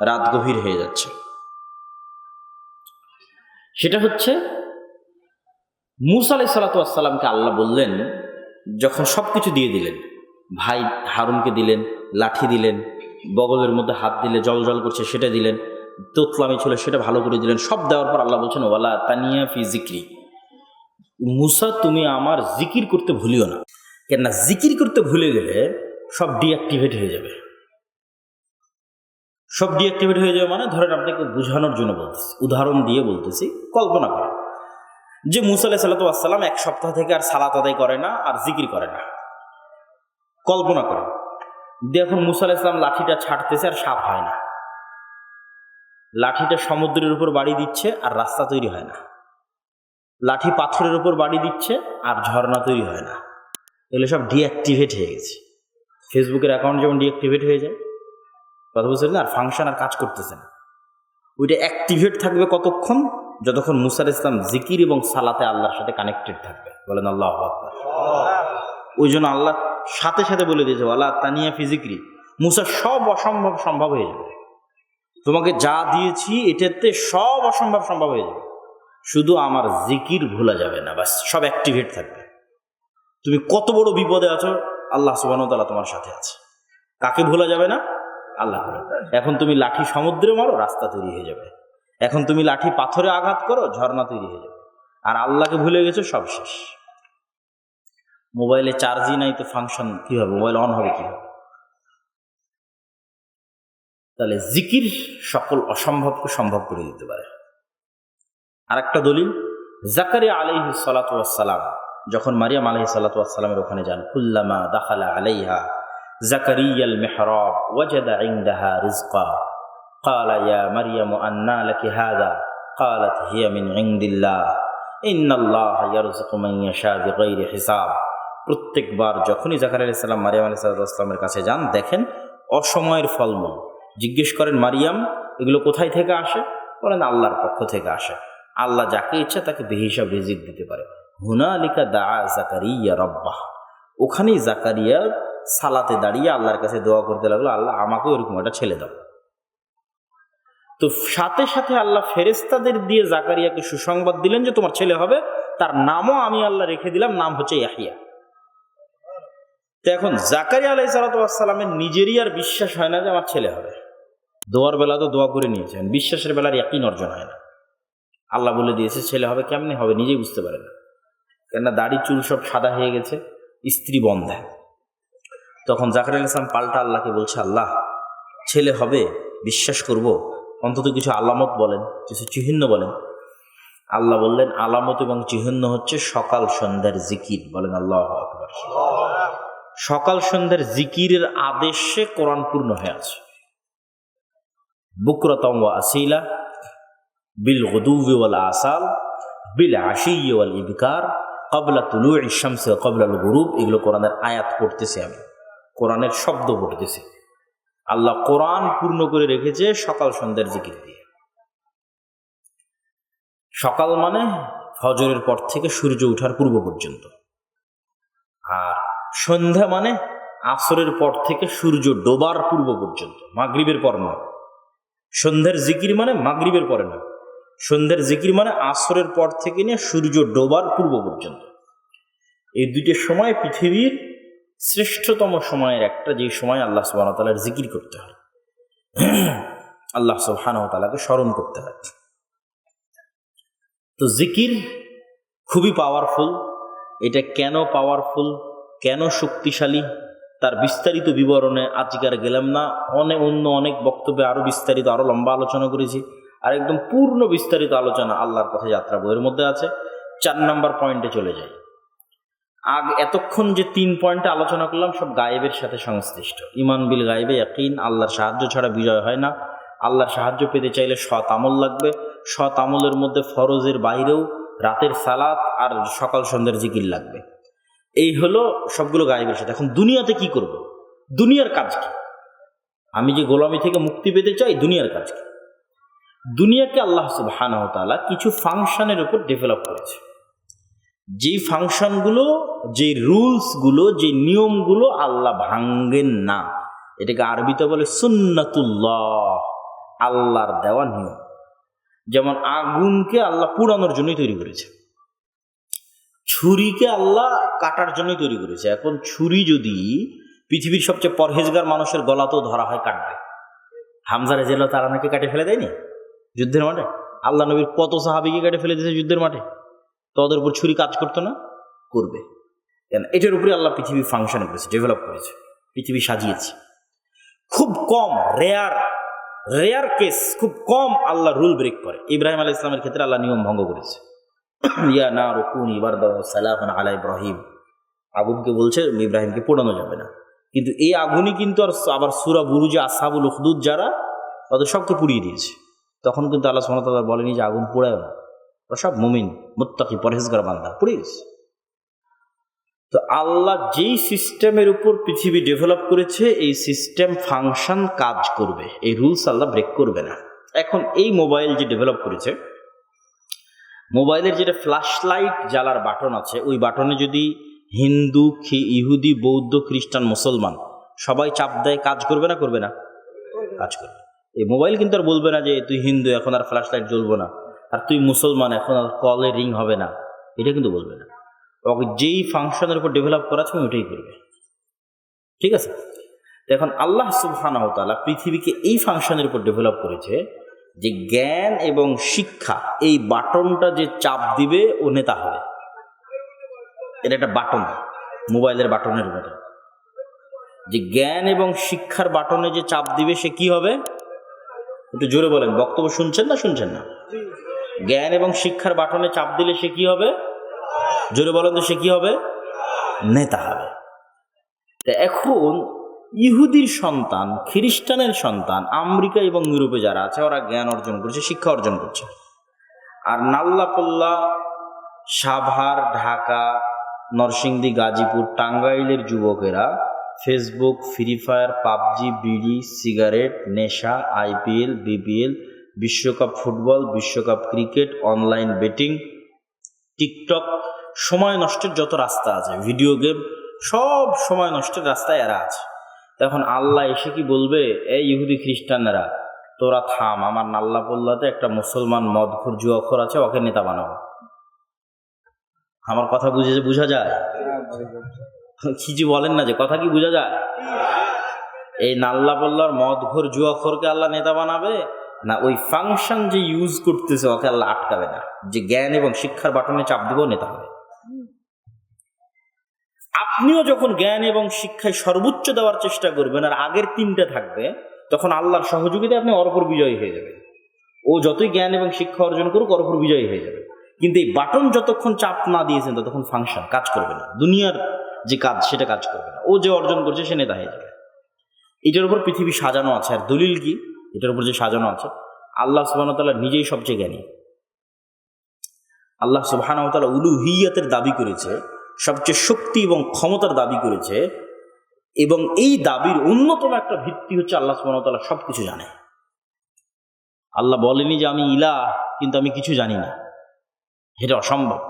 S1: রাত গভীর হয়ে যাচ্ছে। সেটা হচ্ছে মুসা আলাইহিস সালাতু ওয়াস সালামকে আল্লাহ বললেন, যখন সব কিছু দিয়ে দিলেন, ভাই হারুনকে দিলেন, লাঠি দিলেন, বগলের মধ্যে হাত দিলে জল জল করছে সেটা দিলেন, তোতলামি ছিল সেটা ভালো করে দিলেন, সব দেওয়ার পর আল্লাহ বলছেন ওয়ালা তানিয়া ফি জিক্রি, মুসা তুমি আমার জিকির করতে ভুলিও না। কেননা জিকির করতে ভুলে গেলে সব ডিঅ্যাক্টিভেট হয়ে যাবে। সব ডিঅ্যাক্টিভেট হয়ে যাবে মানে, ধরেন আপনাকে বোঝানোর জন্য বলতেছি, উদাহরণ দিয়ে বলতেছি। কল্পনা করেন যে মুসা আলাইহিস সালাতু ওয়াস সালাম 1 সপ্তাহ থেকে আর সালাত আদায় করে না, আর জিকির করে না। কল্পনা করেন দেখুন মুসা আলাইহিস সালাম লাঠিটা ছাড়তেছে আর সাপ হয় না, লাঠিটা সমুদ্রের উপর বাড়ি দিচ্ছে আর রাস্তা তৈরি হয় না, লাঠি পাথরের উপর বাড়ি দিচ্ছে আর ঝর্ণা তৈরি হয় না। এগুলো সব ডিঅ্যাক্টিভেট হয়ে গেছে। ফেসবুকের অ্যাকাউন্ট যেমন ডিঅ্যাক্টিভেট হয়ে যায়, কথা বুঝছেন না, আর ফাংশন আর কাজ করতেছে না। ওইটা অ্যাক্টিভেট থাকবে কতক্ষণ? যতক্ষণ মুসা আলাইহিস সালাম জিকির এবং সালাতে আল্লাহর সাথে কানেক্টেড থাকবে। বলেন আল্লাহু আকবার। ওই জন্য আল্লাহ সাথে সাথে বলে দিয়েছে ওয়ালা তানিয়া ফি জিক্রি, মুসা সব অসম্ভব সম্ভব হয়ে যাবে। তোমাকে যা দিয়েছি এটাতে সব অসম্ভব সম্ভব হয়ে যাবে, শুধু আমার জিকির ভোলা যাবে না, বাস সব অ্যাক্টিভেট থাকবে। তুমি কত বড় বিপদে আছো, আল্লাহ সুবহানাহু ওয়া তাআলা তোমার সাথে আছে। কাকে ভোলা যাবে না? আল্লাহ। এখন তুমি লাঠি সমুদ্রে মারো, রাস্তা তৈরি হয়ে যাবে। এখন তুমি লাঠি পাথরে আঘাত করো, ঝর্ণা তৈরি হয়ে যাবে। আর আল্লাহকে ভুলে গেছো, সব শেষ। মোবাইলে চার্জই নাই তো ফাংশন কি হবে, মোবাইল অন হবে কি হবে? তাহলে জিকির সকল অসম্ভবকে সম্ভব করে দিতে পারে। আর একটা দলিল, জাকারিয়া আলাইহিস সালাতু ওয়াস সালাম যখন মারিয়াম আলাইহিস সালাতু ওয়াস সালামের ওখানে যান, কুল্লামা দাখালা আলাইহা জাকারিয়াল মিহরাব ওয়াজাদা ইনদাহা রিজকা ক্বালা ইয়া মারইয়াম আন্না লাকি হাযা ক্বালাত হিয়া মিন ইনদিল্লাহ ইন্নাল্লাহা ইয়ারযুকু মান ইয়াশা বিগাইরি হিসাব। প্রত্যেকবার যখনই জাকারিয়া আলাইহিস সালাম মারিয়াম আলাইহিস সালামের কাছে যান, দেখেন অসময়ের ফলমূল। জিজ্ঞেস করেন মারিয়াম এগুলো কোথায় থেকে আসে? বলেন আল্লাহর পক্ষ থেকে আসে। আল্লাহ যাকে ইচ্ছা তাকে বেহিসাব রিজিক দিতে পারে। হুনালিকা দাআ জাকারিয়া রাব্বাহ, ওখানেই জাকারিয়া সালাতে দাঁড়িয়ে আল্লাহর কাছে দোয়া করতে লাগলো, আল্লাহ আমাকেও এরকম একটা ছেলে দাও। তো সাথে সাথে আল্লাহ ফেরেশতাদের দিয়ে জাকারিয়াকে সুসংবাদ দিলেন যে তোমার ছেলে হবে, তার নামও আমি আল্লাহ রেখে দিলাম, নাম হচ্ছে ইয়াহিয়া। তো এখন জাকারিয়া আলাইহিস সালাতু ওয়াস সালামের নিজেরই আর বিশ্বাস হয় না যে আমার ছেলে হবে। দোয়ার বেলা তো দোয়া করে নিয়েছেন, বিশ্বাসের বেলার ইয়াকিন অর্জন হয় না। আল্লাহ বলে দিয়েছে ছেলে হবে, কেমনে হবে নিজেই বুঝতে পারে না, কেননা দাড়ি চুল সব সাদা হয়ে গেছে, স্ত্রী বন্ধা। তখন জাকারিয়া আলাইহিস সালাম পাল্টা আল্লাহকে বলছে, আল্লাহ ছেলে হবে বিশ্বাস করব, অন্তত কিছু আলামত বলেন, কিছু চিহ্ন বলেন। আল্লাহ বললেন আলামত এবং চিহ্ন হচ্ছে সকাল সন্ধ্যার জিকির। বলেন আল্লাহু আকবার। সকাল সন্ধ্যার জিকিরের আদেশে কোরআন পূর্ণ হয়ে আছে। বুকরাতাম ওয়া আসিলা বিল গুদুবি ওয়াল আসাল বিল আশিয়্যি ওয়াল ইবকার ক্বাবলা তুলুই শামসি ওয়া ক্বাবলা আল গুরুব। এগুলো কোরআনের আয়াত পড়তেছি আমি, কোরআনের শব্দ পড়তেছি। আল্লাহ কোরআন পূর্ণ করে রেখেছে সকাল সন্ধ্যার জিকির দিয়ে। সকাল মানে ফজরের পর থেকে সূর্য ওঠার পূর্ব পর্যন্ত, আর সন্ধ্যা মানে আসরের পর থেকে সূর্য ডোবার পূর্ব পর্যন্ত, মাগরিবের পর নয়। সন্ধ্যার জিকির মানে মাগরিবের পরে না, সন্ধ্যার জিকির মানে আসরের পর থেকে নিয়ে সূর্য ডোবার পূর্ব পর্যন্ত। এই দুইটা সময় পৃথিবীর শ্রেষ্ঠতম সময়ের একটা, যে সময় আল্লাহ সুবহানাহু ওয়া তাআলার জিকির করতে হয়, আল্লাহ সুবহানাহু ওয়া তাআলাকে স্মরণ করতে হয়। তো জিকির খুবই পাওয়ারফুল। এটা কেন পাওয়ারফুল, কেন শক্তিশালী, তার বিস্তারিত বিবরণে আজকে আর গেলাম না। অনেক বক্তব্যে আরো বিস্তারিত, আরো লম্বা আলোচনা করেছি। আর একদম পূর্ণ বিস্তারিত আলোচনা আল্লাহর পথে যাত্রা বইয়ের মধ্যে আছে। 4 নম্বর পয়েন্টে চলে যাই। এতক্ষণ যে 3 পয়েন্টে আলোচনা করলাম সব গায়েবের সাথে সংশ্লিষ্ট। ঈমান বিল গায়েবে ইয়াকিন, আল্লাহর সাহায্য ছাড়া বিজয় হয় না। আল্লাহর সাহায্য পেতে চাইলে সৎ আমল লাগবে। সৎ আমলের মধ্যে ফরজের বাইরেও রাতের সালাত আর সকাল সন্ধ্যার জিকির লাগবে। এই হলো সবগুলো গায়েবের সাথে। এখন দুনিয়াতে কি করব, দুনিয়ার কাজ কি? আমি যে গোলামি থেকে মুক্তি পেতে চাই, দুনিয়ার কাজ কি? দুনিয়াকে আল্লাহ সুবহানাহু ওয়া তাআলা কিছু ফাংশনের উপর ডেভেলপ করেছে। যেই ফাংশনগুলো, যে রুলসগুলো, যে নিয়মগুলো আল্লাহ ভাঙ্গেন না, এটাকে আরবিতে বলে সুন্নাতুল্লাহ, আল্লাহর দেওয়া নিয়ম। যেমন আগুনকে আল্লাহ পুড়ানোর জন্যই তৈরি করেছে, ছুরিকে আল্লাহ কাটার জন্যই তৈরি করেছে। এখন ছুরি যদি পৃথিবীর সবচেয়ে পরহেজগার মানুষের গলাতেও ধরা হয়, কাটবে। হামজা রাদিয়াল্লাহু তাআলা নাকি কাটে ফেলে দেয়নি যুদ্ধের মাঠে? আল্লাহ নবীর কত সাহাবীকে কেটে ফেলে দিয়েছে যুদ্ধের মাঠে, তো ওদের উপর ছুরি কাজ করতো না? করবে। কেন? এটার উপরে আল্লাহ পৃথিবী ফাংশন করেছে, ডেভেলপ করেছে, পৃথিবী সাজিয়েছে। খুব কম, রেয়ার কেস, খুব কম আল্লাহ রুল ব্রেক করে। ইব্রাহিম আলাইহিস সালামের ক্ষেত্রে আল্লাহ নিয়ম ভঙ্গ করেছে। ইয়া নারু কুনি বারদান ওয়া সালামান আলা ইব্রাহিম, আগুনকে বলছে ইব্রাহিমকে পোড়ানো যাবে না। কিন্তু এই আগুনই কিন্তু আবার সূরা বুরুজে আসহাবুল উখদুদ যারা, তাদের সবকে পুড়িয়ে দিয়েছে। তখন কিন্তু আল্লাহ সুবহানাহু ওয়া তাআলা বলেনি যে আগুন পোড়ায় না, ওরা সব মুমিন মুত্তাকি পরহেজগার বান্দা, পুড়ে গেছে। তো আল্লাহ যেই সিস্টেমের উপর পৃথিবী ডেভেলপ করেছে, এই সিস্টেম ফাংশন কাজ করবে, এই রুলস আল্লাহ ব্রেক করবে না। এখন এই মোবাইল যে ডেভেলপ করেছে, মোবাইলের যেটা ফ্ল্যাশ লাইট জ্বালার বাটন আছে, ওই বাটনে যদি হিন্দু, ইহুদি, বৌদ্ধ, খ্রিস্টান, মুসলমান সবাই চাপ দেয়, কাজ করবে না? করবে না? কাজ করবে। এই মোবাইল কিন্তু আর বলবে না যে তুই হিন্দু, এখন আর ফ্ল্যাশ লাইট জ্বলবো না, আর তুই মুসলমান, এখন আর কলে রিং হবে না, এটা কিন্তু বলবে না। যেই ফাংশনের উপর ডেভেলপ করা আছে ওইটাই করবে। ঠিক আছে? এখন আল্লাহ সুবহানাহু ওয়া তাআলা পৃথিবীকে এই ফাংশনের উপর ডেভেলপ করেছে যে জ্ঞান এবং শিক্ষা, এই বাটনটা যে চাপ দিবে ও নেতা হবে। এটা একটা বাটন, মোবাইলের বাটনের মতো। যে জ্ঞান এবং শিক্ষার বাটনে যে চাপ দিবে সে কি হবে? একটু জোরে বলেন, বক্তব্য শুনছেন না শুনছেন না? জ্ঞান এবং শিক্ষার বাটনে চাপ দিলে সে কি হবে? জোরে বলেন তো, সে কি হবে? নেতা হবে। এখন ইহুদির সন্তান, খ্রিস্টানের সন্তান, আমেরিকা এবং ইউরোপে যারা আছে, ওরা জ্ঞান অর্জন করছে, শিক্ষা অর্জন করছে। আর নাল্লাপল্লা, সাভার, ঢাকা, নরসিংদী, গাজীপুর, টাঙ্গাইলের যুবকেরা ফেসবুক, ফ্রি ফায়ার, পাবজি, বিড়ি, সিগারেট, নেশা, আইপিএল, বিপিএল, বিশ্বকাপ ফুটবল, বিশ্বকাপ ক্রিকেট, অনলাইন বেটিং, টিকটক, সময় নষ্টের যত রাস্তা আছে, ভিডিও গেম, সব সময় নষ্টের রাস্তায় এরা আছে। তখন আল্লাহ এসে কি বলবে, এই ইহুদি খ্রিস্টানরা তোরা থাম, আমার নাল্লা পল্লাতে একটা মুসলমান মদখোর জুয়াখোর আছে, ওকে নেতা বানাবো। আমার কথা বুঝা যায়? কিছু বলেন না যে কথা কি বোঝা যায়? এই নাল্লা পল্লার মদখোর জুয়াখোরকে আল্লাহ নেতা বানাবে না, ওই ফাংশন যে ইউজ করতেছে ওকে আল্লাহ আটকাবে না, যে জ্ঞান এবং শিক্ষার বাটনে চাপ দিবেও নেতা হবে। আপনিও যখন জ্ঞান এবং শিক্ষায় সর্বোচ্চ দেওয়ার চেষ্টা করবেন আর আগের তিনটে থাকবে, তখন আল্লাহর সহযোগিতায় আপনি অরপর বিজয়ী হয়ে যাবেন। ও যতই জ্ঞান এবং শিক্ষা অর্জন করুক অরপর বিজয়ী হয়ে যাবে। কিন্তু এই বাটন যতক্ষণ চাপ না দিয়েছেন ততক্ষণ ফাংশন কাজ করবে না, দুনিয়ার যে কাজ সেটা কাজ করবে না। ও যে অর্জন করছে সে নেতা হয়ে যাবে। এটার উপর পৃথিবী সাজানো আছে। আর দলিল কি এটার উপর যে সাজানো আছে? আল্লাহ সুবহানাহু ওয়া তাআলা নিজেই সবচেয়ে জ্ঞানী। আল্লাহ সুবহানাহু ওয়া তাআলা উলুহিয়াতের দাবি করেছে, সবচেয়ে শক্তি এবং ক্ষমতার দাবি করেছে, এবং এই দাবির অন্যতম একটা ভিত্তি হচ্ছে আল্লাহ সুবহানাহু ওয়া তাআলা সবকিছু জানে। আল্লাহ বলেনি যে আমি ইলাহ কিন্তু আমি কিছু জানি না, এটা অসম্ভব।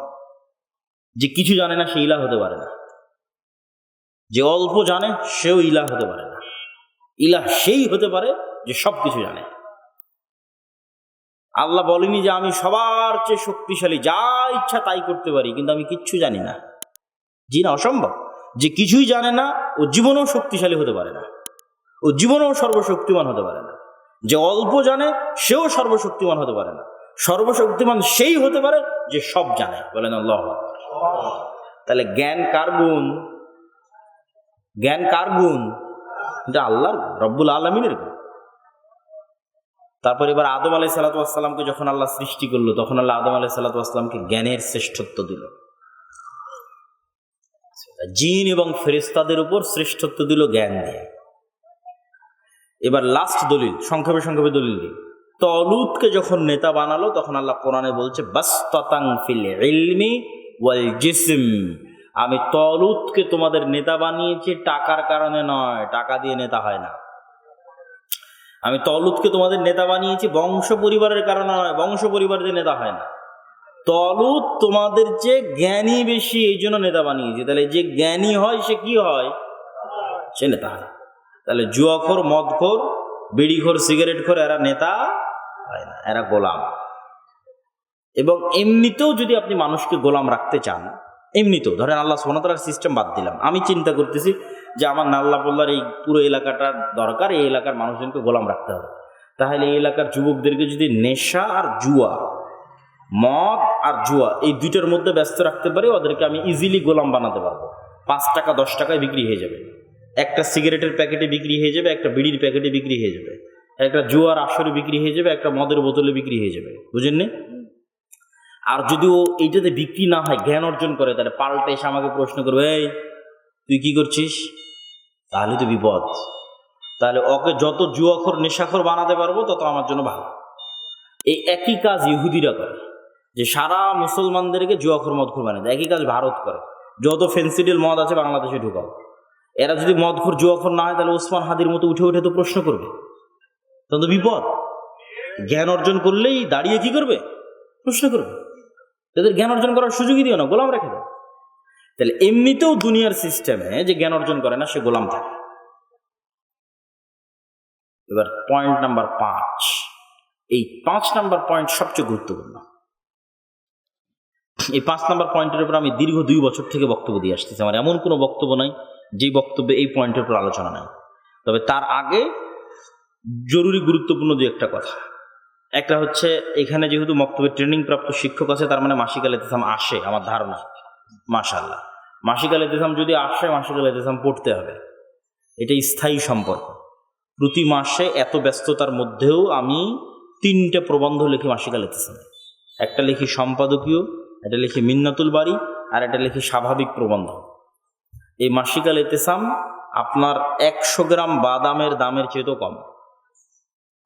S1: যে কিছু জানে না সে ইলাহ হতে পারে না, যে অল্প জানে সেও ইলাহ হতে পারে না। ইলাহ সেই হতে পারে যে সব কিছু জানে। আল্লাহ বলেনি যে আমি সবার চেয়ে শক্তিশালী, যা ইচ্ছা তাই করতে পারি, কিন্তু আমি কিচ্ছু জানি না। জি না, অসম্ভব। যে কিছুই জানে না ও জীবনেও শক্তিশালী হতে পারে না, ও জীবনেও সর্বশক্তিমান হতে পারে না। যে অল্প জানে সেও সর্বশক্তিমান হতে পারে না। সর্বশক্তিমান সেই হতে পারে যে সব জানে। বলেন আল্লাহু আকবার। তাহলে জ্ঞান কার গুণ? জ্ঞান কার গুণ? এটা আল্লাহর, রব্বুল আলামিনের গুণ। তারপর এবার আদম আলাইহিস সালাতু ওয়াস সালামকে যখন আল্লাহ সৃষ্টি করলো, তখন আল্লাহ আদম আলাইহিস সালাতু ওয়াস সালামকে জ্ঞানের শ্রেষ্ঠত্ব দিল। জিন এবং ফেরেশতাদের উপর শ্রেষ্ঠত্ব দিল জ্ঞান দিয়ে। এবার লাস্ট দলিল, সংক্ষেপে দলিল দিই। তলুতকে যখন নেতা বানালো তখন আল্লাহ কোরআনে বলছে বাসতাতাং ফিল ইলমি ওয়াল জিসম, আমি তলুতকে তোমাদের নেতা বানিয়েছি টাকার কারণে নয়, টাকা দিয়ে নেতা হয় না। আমি তলুতকে তোমাদের নেতা বানিয়েছি বংশ পরিবারের কারণে নয়, বংশ পরিবার দিয়ে নেতা হয় না। তলুত তোমাদের চেয়ে জ্ঞানী বেশি, এই জন্য নেতা বানিয়েছি। তাহলে যে জ্ঞানী হয় সে কি হয়? সে নেতা হয়। তাহলে জুয়াখোর, মদখোর, বিড়িখোর, সিগারেটখোর এরা নেতা হয় না, এরা গোলাম। এবং এমনিতেও যদি আপনি মানুষকে গোলাম রাখতে চান, এমনিতেও ধরেন আল্লাহ সুবহানাহু ওয়া তাআলার সিস্টেম বাদ দিলাম, আমি চিন্তা করতেছি যে আমার নাল্লা পল্লার এই পুরো এলাকাটার দরকার, এই এলাকার মানুষজনকে গোলাম রাখতে হবে। তাহলে এই এলাকার যুবকদেরকে যদি নেশা আর জুয়া, মদ আর জুয়া এই দুইটার মধ্যে ব্যস্ত রাখতে পারি, ওদেরকে আমি ইজিলি গোলাম বানাতে পারবো। 5 টাকা 10 টাকায় বিক্রি হয়ে যাবে, একটা সিগারেটের প্যাকেটে বিক্রি হয়ে যাবে, একটা বিড়ির প্যাকেটে বিক্রি হয়ে যাবে, একটা জুয়ার আসরে বিক্রি হয়ে যাবে, একটা মদের বোতলে বিক্রি হয়ে যাবে। বুঝেননি? আর যদি ও এইটাতে বিক্রি না হয়, জ্ঞান অর্জন করে, তাহলে পাল্টে এসে আমাকে প্রশ্ন করবে, এই তুই কি করছিস? তাহলে তো বিপদ। তাহলে ওকে যত জুয়াখোর, নেশাখোর বানাতে পারবো তত আমার জন্য ভালো। এই একই কাজ ইহুদিরা করে, যে সারা মুসলমানদেরকে জুয়াখোর, মদখোর বানিয়ে দেয়। একই কাজ ভারত করে, যত ফেন্সিডিল মদ আছে বাংলাদেশে ঢুকাও। এরা যদি মদখোর, জুয়াখোর না হয় তাহলে ওসমান হাদির মতো উঠে উঠে তো প্রশ্ন করবে, তত বিপদ। জ্ঞান অর্জন করলেই দাঁড়িয়ে কি করবে? প্রশ্ন করবে। তাদের জ্ঞান অর্জন করার সুযোগই দিও না, গোলাম রেখে দাও। তাহলে এমনিতেও দুনিয়ার সিস্টেমে যে জ্ঞান অর্জন করে না সে গোলাম থাকে। এবার পয়েন্ট নাম্বার 5, এই 5 নাম্বার পয়েন্ট সবচেয়ে গুরুত্বপূর্ণ। এই 5 নাম্বার পয়েন্টের উপর আমি দীর্ঘ 2 বছর থেকে বক্তব্য দিয়ে আসতেছি। আমার এমন কোনো বক্তব্য নাই যে বক্তব্যে এই পয়েন্টের উপর আলোচনা নাই। তবে তার আগে জরুরি গুরুত্বপূর্ণ 2-1টা কথা। একটা হচ্ছে, এখানে যেহেতু মক্তবের ট্রেনিং প্রাপ্ত শিক্ষক আছে, তার মানে মাসিক আল ইতিসাম আসে আমার ধারণা। মাশাআল্লাহ, মাসিক আল ইতিসাম যদি আসে, মাসিক আল ইতিসাম পড়তে হবে। এটা স্থায়ী সম্পর্ক। প্রতি মাসে এত ব্যস্ততার মধ্যেও আমি 3টে প্রবন্ধ লিখি মাসিক আল ইতিসামে। একটা লিখি সম্পাদকীয়, একটা লিখি মিন্নাতুল বাড়ি, আর একটা লিখি স্বাভাবিক প্রবন্ধ। এই মাসিক আল ইতিসাম আপনার 100 গ্রাম বাদামের দামের চেয়েও কম।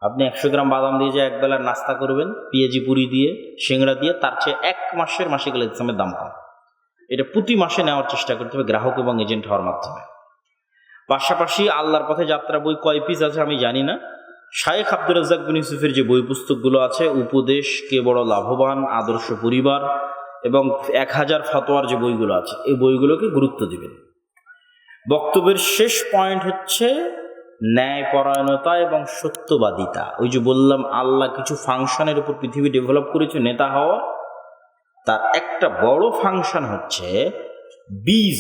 S1: আপনি 100 গ্রাম বাদাম দিয়ে যে একবেলার নাস্তা করবেন, পেঁয়াজি পুরি দিয়ে, সিংড়া দিয়ে, তার চেয়ে 1 মাসের মাসিক আল ইতিসামের দাম কম। এটা প্রতি মাসে নেওয়ার চেষ্টা করতে হবে গ্রাহক এবং এজেন্ট হওয়ার মাধ্যমে। পাশাপাশি আল্লাহর পথে যাত্রা বই কয় পিস আছে আমি জানি না। শায়েখ আব্দুর রাজ্জাক বিন ইউসুফের যে বই পুস্তকগুলো আছে, উপদেশ, কে বড় লাভবান, আদর্শ পরিবার এবং 1000 ফতোয়ার যে বইগুলো আছে, এই বইগুলোকে গুরুত্ব দিবেন। বক্তব্যের শেষ পয়েন্ট হচ্ছে ন্যায়পরায়ণতা এবং সত্যবাদিতা। ওই যে বললাম আল্লাহ কিছু ফাংশনের উপর পৃথিবী ডেভেলপ করেছে নেতা হওয়ার, তার একটা বড় ফাংশন হচ্ছে বীজ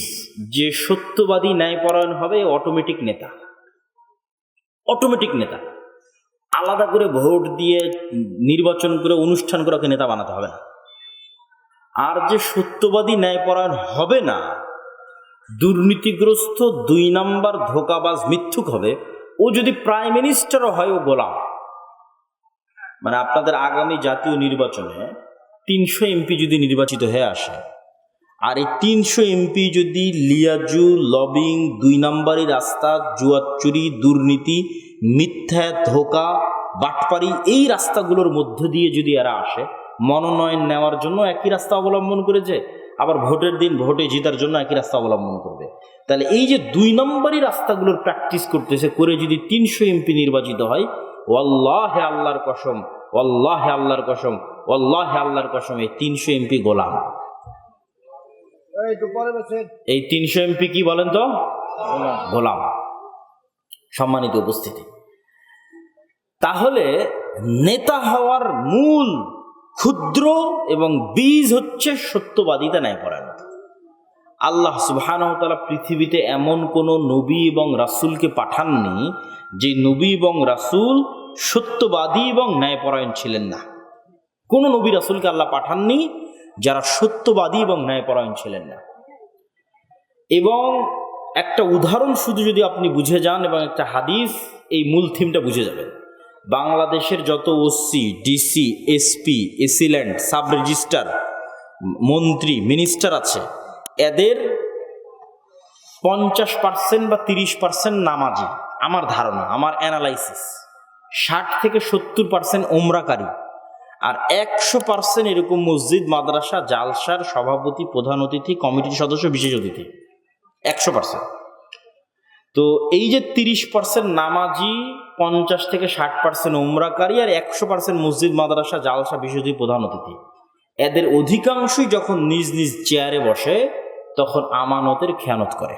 S1: যে সত্যবাদী ন্যায়পরায়ণ হবে অটোমেটিক নেতা। অটোমেটিক নেতা, আলাদা করে ভোট দিয়ে নির্বাচন করে অনুষ্ঠান করে ওকে নেতা বানাতে হবে না। আর যে সত্যবাদী ন্যায়পরায়ণ হবে না, দুর্নীতিগ্রস্ত 2 নাম্বার ধোঁকাবাজ মিথ্যুক হবে, ও যদি প্রাইম মিনিস্টারও হয় ও গোলাম। মানে আপনাদের আগামী জাতীয় নির্বাচনে 300 এমপি যদি নির্বাচিত হয়ে আসে, আর এই 300 এমপি যদি লিয়াজু, লবিং, 2 নাম্বারি রাস্তা, জুয়াচুরি, দুর্নীতি, মিথ্যা, ধোঁকা, বাটপারি, এই রাস্তাগুলোর মধ্য দিয়ে যদি এরা আসে, মনোনয়ন নেওয়ার জন্য একই রাস্তা অবলম্বন করেছে, আবার ভোটের দিন ভোটে জেতার জন্য একই রাস্তা অবলম্বন করবে, তাহলে এই যে 2 নম্বরই রাস্তাগুলোর প্র্যাকটিস করতেছে করে যদি 300 এমপি নির্বাচিত হয়, ওয়াল্লাহে আল্লাহর কসম, ওয়াল্লাহে আল্লাহর কসম, ওয়াল্লাহে আল্লাহর কসম, এই 300 এমপি গোলাম। এই 300 এমপি কি বলেন তো? গোলাম। সম্মানিত উপস্থিতি, তাহলে নেতা হওয়ার মূল ক্ষুদ্র এবং বীজ হচ্ছে সত্যবাদিতা, ন্যায়পরায়ণতা। আল্লাহ সুবহানাহু ওয়া তাআলা পৃথিবীতে এমন কোন নবী এবং রাসূলকে পাঠাননি যে নবী এবং রাসূল সত্যবাদী এবং ন্যায়পরায়ণ ছিলেন না। কোন নবী রাসূলকে আল্লাহ পাঠাননি যারা সত্যবাদী এবং ন্যায়পরায়ণ ছিলেন না। এবং একটা উদাহরণ শুধু যদি আপনি বুঝে যান এবং একটা হাদিস, এই মূল থিমটা বুঝে যাবেন। বাংলাদেশের যত OC, DC, SP, AC land, sub registrar, মন্ত্রী, মিনিস্টার আছে, এদের 50% বা 30% নামাজি, আমার ধারণা, আমার অ্যানালাইসিস। 60 থেকে 70% ওমরাকারী, আর 100% এরকম মসজিদ, মাদ্রাসা, জালসার সভাপতি, প্রধান অতিথি, কমিটির সদস্য, বিশেষ অতিথি। 100%। তো এই যে 30% নামাজি, 50 থেকে 60% ওমরাকারী, আর 100% মসজিদ, মাদ্রাসা, জালসা, বিশেষ অতিথি, প্রধান অতিথি, এদের অধিকাংশই যখন নিজ নিজ চেয়ারে বসে তখন আমানতের খেয়ানত করে।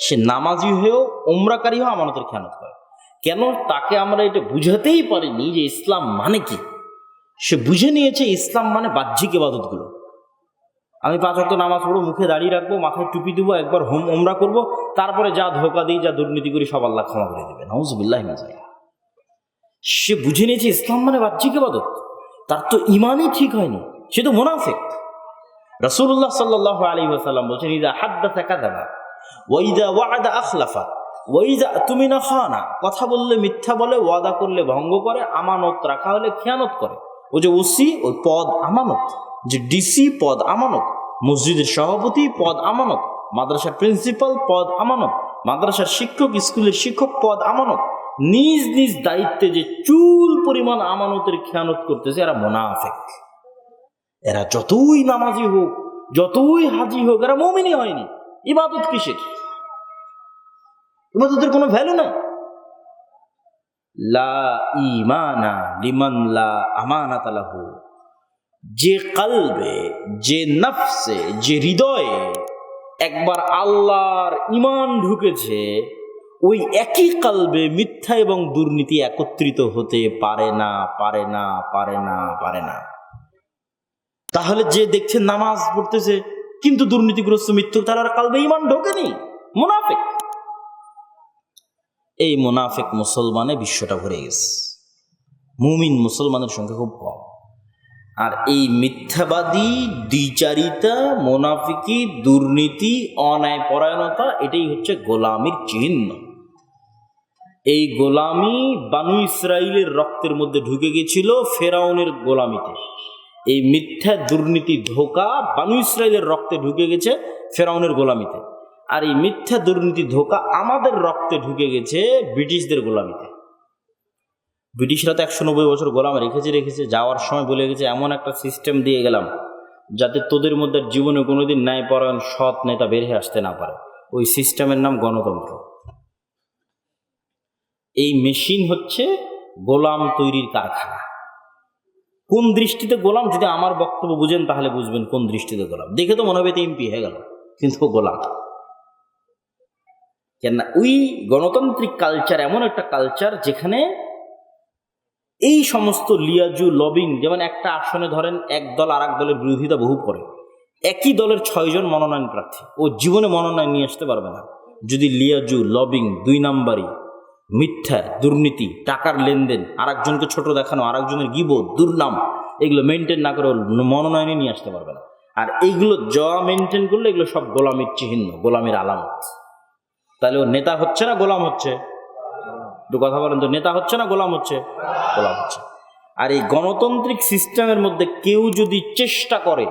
S1: সে নামাজি হয়েও, ওমরাকারী হয়েও আমানতের খেয়ানত করে। কেন? তাকে আমরা এটা বুঝাতেই পারিনি যে ইসলাম মানে কি। সে বুঝে নিয়েছে ইসলাম মানে বাহ্যিক ইবাদতগুলো। আমি 5 ওয়াক্ত নামাজ পড়বো, মুখে দাঁড়িয়ে রাখবো, মাথায় টুপি দেবো, একবার ওমরা করবো, তারপরে যা ধোঁকা দিই, যা দুর্নীতি করি সব আল্লাহ ক্ষমা করে দেবে। নাউজুবিল্লাহি মিন যালিক। সে বুঝে নিয়েছে ইসলাম মানে বাহ্যিক ইবাদত। তার তো ইমানই ঠিক হয়নি, সে তো মুনাফিক। রাসূলুল্লাহ সাল্লাল্লাহু আলাইহি ওয়াসাল্লাম বলেছেন, ইযা হাদ্দাসা কাযাবা ওয়া ইযা ওয়া'আদা আখলাফা ওয়া ইযা আতুমিনা খানা। কথা বললে মিথ্যা বলে, ওয়াদা করলে ভঙ্গ করে, আমানত রাখা হলে খেয়ানত করে। ও যে ওসি, ওই পদ আমানত, যে ডিসি পদ আমানত, মসজিদের সভাপতি পদ আমানত, মাদ্রাসার প্রিন্সিপাল পদ আমানত, মাদ্রাসার শিক্ষক, স্কুলের শিক্ষক পদ আমানত। নিজ নিজ দায়িত্বে যে চুল পরিমাণ আমানতের খেয়ানত করতেছে, এরা মুনাফিক। এরা যতই নামাজি হোক, যতই হাজি হোক, এরা মুমিনই হয়নি। ইবাদত কিসের? ইবাদতের কোনো ভ্যালু নাই। লা ঈমানা লিমান লা আমানাতা লাহু। যে কলবে, যে নফসে, যে হৃদয়ে একবার আল্লাহর ঈমান ঢুকেছে, ওই একই কলবে মিথ্যা এবং দুর্নীতি একত্রিত হতে পারে না, পারে না, পারে না, পারে না। তাহলে যে দেখছেন নামাজ পড়তেছে কিন্তু দুর্নীতিগ্রস্ত, মৃত্যু, তার কলবে ঈমান ঢোকেনি, মুনাফিক। এই মুনাফিক মুসলমানে বিশ্বটা ভরে গেছে। মুমিন মুসলমানের সংখ্যা খুব কম। আর এই মিথ্যাবাদী, দ্বিচারিতা, মুনাফিকি, দুর্নীতি, অন্যায়পরায়ণতা, এটাই হচ্ছে গোলামির চিহ্ন। এই গোলামি বানু ইসরাইলের রক্তের মধ্যে ঢুকে গেছিল ফেরাউনের গোলামিতে। এই মিথ্যা, দুর্নীতি, ধোঁকা বানু ইসরাইলের রক্তে ঢুকে গেছে ফেরাউনের গোলামিতে। আর এই মিথ্যা, দুর্নীতি, ধোঁকা আমাদের রক্তে ঢুকে গেছে ব্রিটিশদের গোলামিতে। ব্রিটিশরা তো 190 বছর গোলাম রেখেছে। যাওয়ার সময় বলে গেছে, এমন একটা সিস্টেম দিয়ে গেলাম যাতে তোদের মধ্যে জীবনে কোনোদিন ন্যায়পরায়ণ সৎ নেতা বের হয়ে আসতে না পারে। ওই সিস্টেমের নাম গণতন্ত্র। এই মেশিন হচ্ছে গোলাম তৈরির কারখানা। কোন দৃষ্টিতে গোলাম? যদি আমার বক্তব্য বুঝেন তাহলে বুঝবেন কোন দৃষ্টিতে গোলাম। দেখে তো মনে হবে এমপি হয়ে গেল, কিন্তু গোলাম। কেননা ওই গণতান্ত্রিক কালচার এমন একটা কালচার যেখানে এই সমস্ত লিয়াজু লবিং, যেমন একটা আসনে ধরেন এক দল আর এক দলের বিরোধিতা বহু করে, একই দলের 6 জন মনোনয়ন প্রার্থী, ও জীবনে মনোনয়ন নিয়ে আসতে পারবে না যদি লিয়াজু লবিং, 2 নাম্বারি, মিথ্যা, দুর্নীতি, টাকার লেনদেন, আর একজনকে ছোট দেখানো, আর একজনের গিবত, দুর্নাম, এগুলো মেনটেন না করে মনোনয়নে নিয়ে আসতে পারবে না। আর এইগুলো মেনটেন করলে এগুলো সব গোলামির চিহ্ন, গোলামির আলামত। তাহলে ও নেতা হচ্ছে না গোলাম হচ্ছে? একটু কথা বলেন তো, নেতা হচ্ছে না গোলাম হচ্ছে? গোলাম হচ্ছে। আর এই গণতান্ত্রিক সিস্টেমের মধ্যে কেউ যদি চেষ্টা করে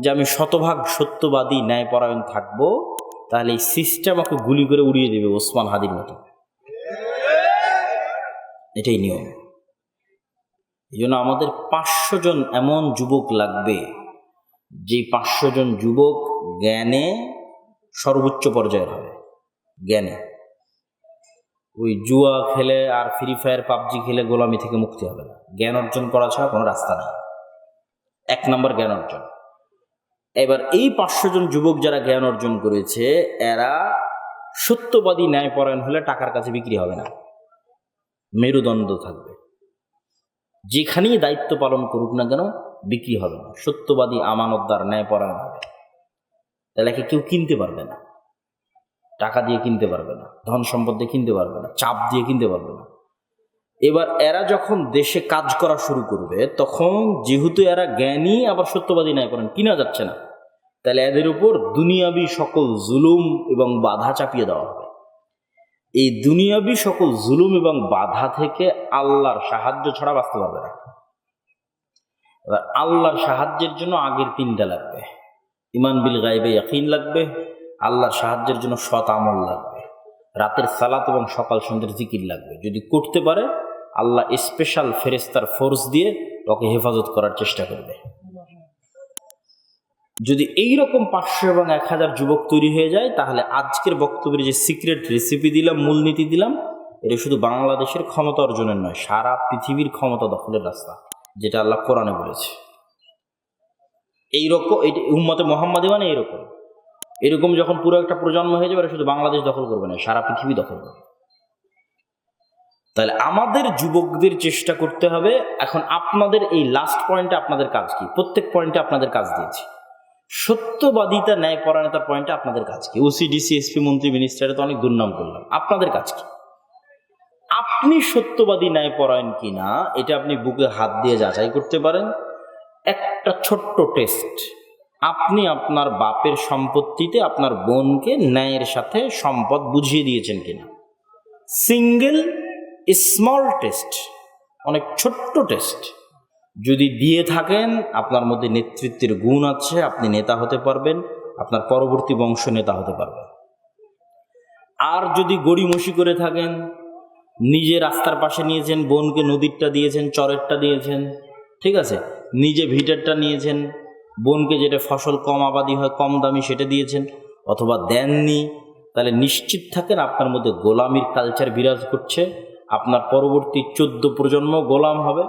S1: যে আমি শতভাগ সত্যবাদী ন্যায়পরায়ণ থাকবো, তাহলে এই সিস্টেম ওকে গুলি করে উড়িয়ে দেবে ওসমান হাদির মতো। এটাই নিয়ম। এই জন্য আমাদের 500 জন এমন যুবক লাগবে, যে 500 জন যুবক জ্ঞানে সর্বোচ্চ পর্যায়ের হবে। জ্ঞানে ওই জুয়া খেলে আর ফ্রি ফায়ার পাবজি খেলে গোলামি থেকে মুক্তি হবে না। জ্ঞান অর্জন করা ছাড়া কোনো রাস্তা নেই। 1 নম্বর জ্ঞান অর্জন। এবার এই 500 জন যুবক যারা জ্ঞান অর্জন করেছে, এরা সত্যবাদী ন্যায়পরায়ণ হলে টাকার কাছে বিক্রি হবে না, মেরুদণ্ড থাকবে। যেখানেই দায়িত্ব পালন করুক না কেন বিক্রি হবে না, সত্যবাদী, আমানতদার, ন্যায়পরায়ণ হবে। তাহলে একে কেউ কিনতে পারবে না, টাকা দিয়ে কিনতে পারবে না, ধন সম্পদ দিয়ে কিনতে পারবে না, চাপ দিয়ে কিনতে পারবে না। এবার এরা যখন দেশে কাজ করা শুরু করবে, তখন যেহেতু এরা জ্ঞানী আবার সত্যবাদী ন্যায়পরায়ণ, কিনা যাচ্ছে না, তাহলে এদের উপর দুনিয়াবি সকল জুলুম এবং বাধা চাপিয়ে দেওয়া হবে। এই দুনিয়াবি সকল জুলুম এবং বাধা থেকে আল্লাহর সাহায্য ছাড়া বাঁচতে পারবে না। এবার আল্লাহর সাহায্যের জন্য আগের 3টা লাগবে। ইমান বিল গায়বে ইয়াকিন লাগবে, আল্লাহর সাহায্যের জন্য সৎ আমল লাগবে, রাতের সালাত এবং সকাল সন্ধ্যের জিকির লাগবে। যদি করতে পারে, আল্লাহ স্পেশাল ফেরেশতার ফোর্স দিয়ে ওকে হেফাজত করার চেষ্টা করবে। যদি এইরকম 500 এবং 1000 যুবক তৈরি হয়ে যায়, তাহলে আজকের বক্তব্যের যে সিক্রেট রেসিপি দিলাম, মূলনীতি দিলাম, এটা শুধু বাংলাদেশের ক্ষমতা অর্জনের নয়, সারা পৃথিবীর ক্ষমতা দখলের রাস্তা, যেটা আল্লাহ কোরআনে বলেছে। এইরকম উম্মতে মুহাম্মাদি মানে এরকম যখন পুরো একটা প্রজন্ম হয়ে যাবে, শুধু বাংলাদেশ দখল করবে না, সারা পৃথিবী দখল করবে। তাহলে আমাদের যুবকদের চেষ্টা করতে হবে। এখন আপনাদের এই লাস্ট পয়েন্টে আপনাদের কাজ কি? প্রত্যেক পয়েন্টে আপনাদের কাজ দিয়েছি। সত্যবাদিতা, ন্যায়পরায়ণতার পয়েন্টে আপনাদের কাজ কি? ওসি, ডিসি, এসপি, মন্ত্রী, মিনিস্টারে তো অনেক দুর্নাম করলাম। আপনাদের কাজ কি? আপনি সত্যবাদী ন্যায়পরায়ণ কিনা এটা আপনি বুকে হাত দিয়ে যাচাই করতে পারেন। একটা ছোট্ট টেস্ট, আপনি আপনার বাপের সম্পত্তিতে আপনার বোনকে ন্যায়ের সাথে সম্পদ বুঝিয়ে দিয়েছেন কিনা। সিঙ্গেল স্মল টেস্ট, অনেক ছোট্ট টেস্ট। যদি দিয়ে থাকেন, আপনার মধ্যে নেতৃত্বের গুণ আছে, আপনি নেতা হতে পারবেন, আপনার পরবর্তী বংশ নেতা হতে পারবে। আর যদি গড়িমসি করে থাকেন, নিজে রাস্তার পাশে নিয়েছেন, বোনকে নদীরটা দিয়েছেন, চরেরটা দিয়েছেন, ঠিক আছে, নিজে ভিটেরটা নিয়েছেন, বোনকে যেটা ফসল কম আবাদি হয়, কম দামি, সেটা দিয়েছেন, অথবা দেননি, তাহলে নিশ্চিত থাকেন আপনার মধ্যে গোলামির কালচার বিরাজ করছে। আপনার পরবর্তী 14 প্রজন্ম গোলাম হবে,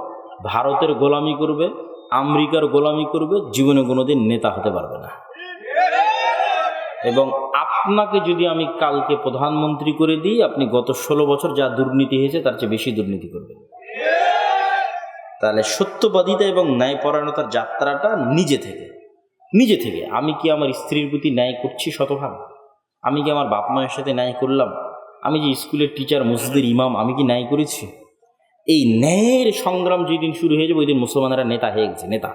S1: ভারতের গোলামি করবে, আমেরিকার গোলামি করবে, জীবনে কোনোদিন নেতা হতে পারবে না। এবং আপনাকে যদি আমি কালকে প্রধানমন্ত্রী করে দিই, আপনি গত 16 বছর যা দুর্নীতি হয়েছে তার চেয়ে বেশি দুর্নীতি করবেন। তাহলে সত্যবাদিতা এবং ন্যায়পরায়ণতার যাত্রাটা নিজে থেকে। আমি কি আমার স্ত্রীর প্রতি ন্যায় করছি শতভাগ? আমি কি আমার বাপ মায়ের সাথে ন্যায় করলাম? আমি যে স্কুলের টিচার, মসজিদের ইমাম, আমি কি ন্যায় করেছি? এই ন্যায়ের সংগ্রাম যেদিন শুরু হয়ে যাবে, ওই দিন মুসলমানেরা নেতা হয়ে গেছে, নেতা।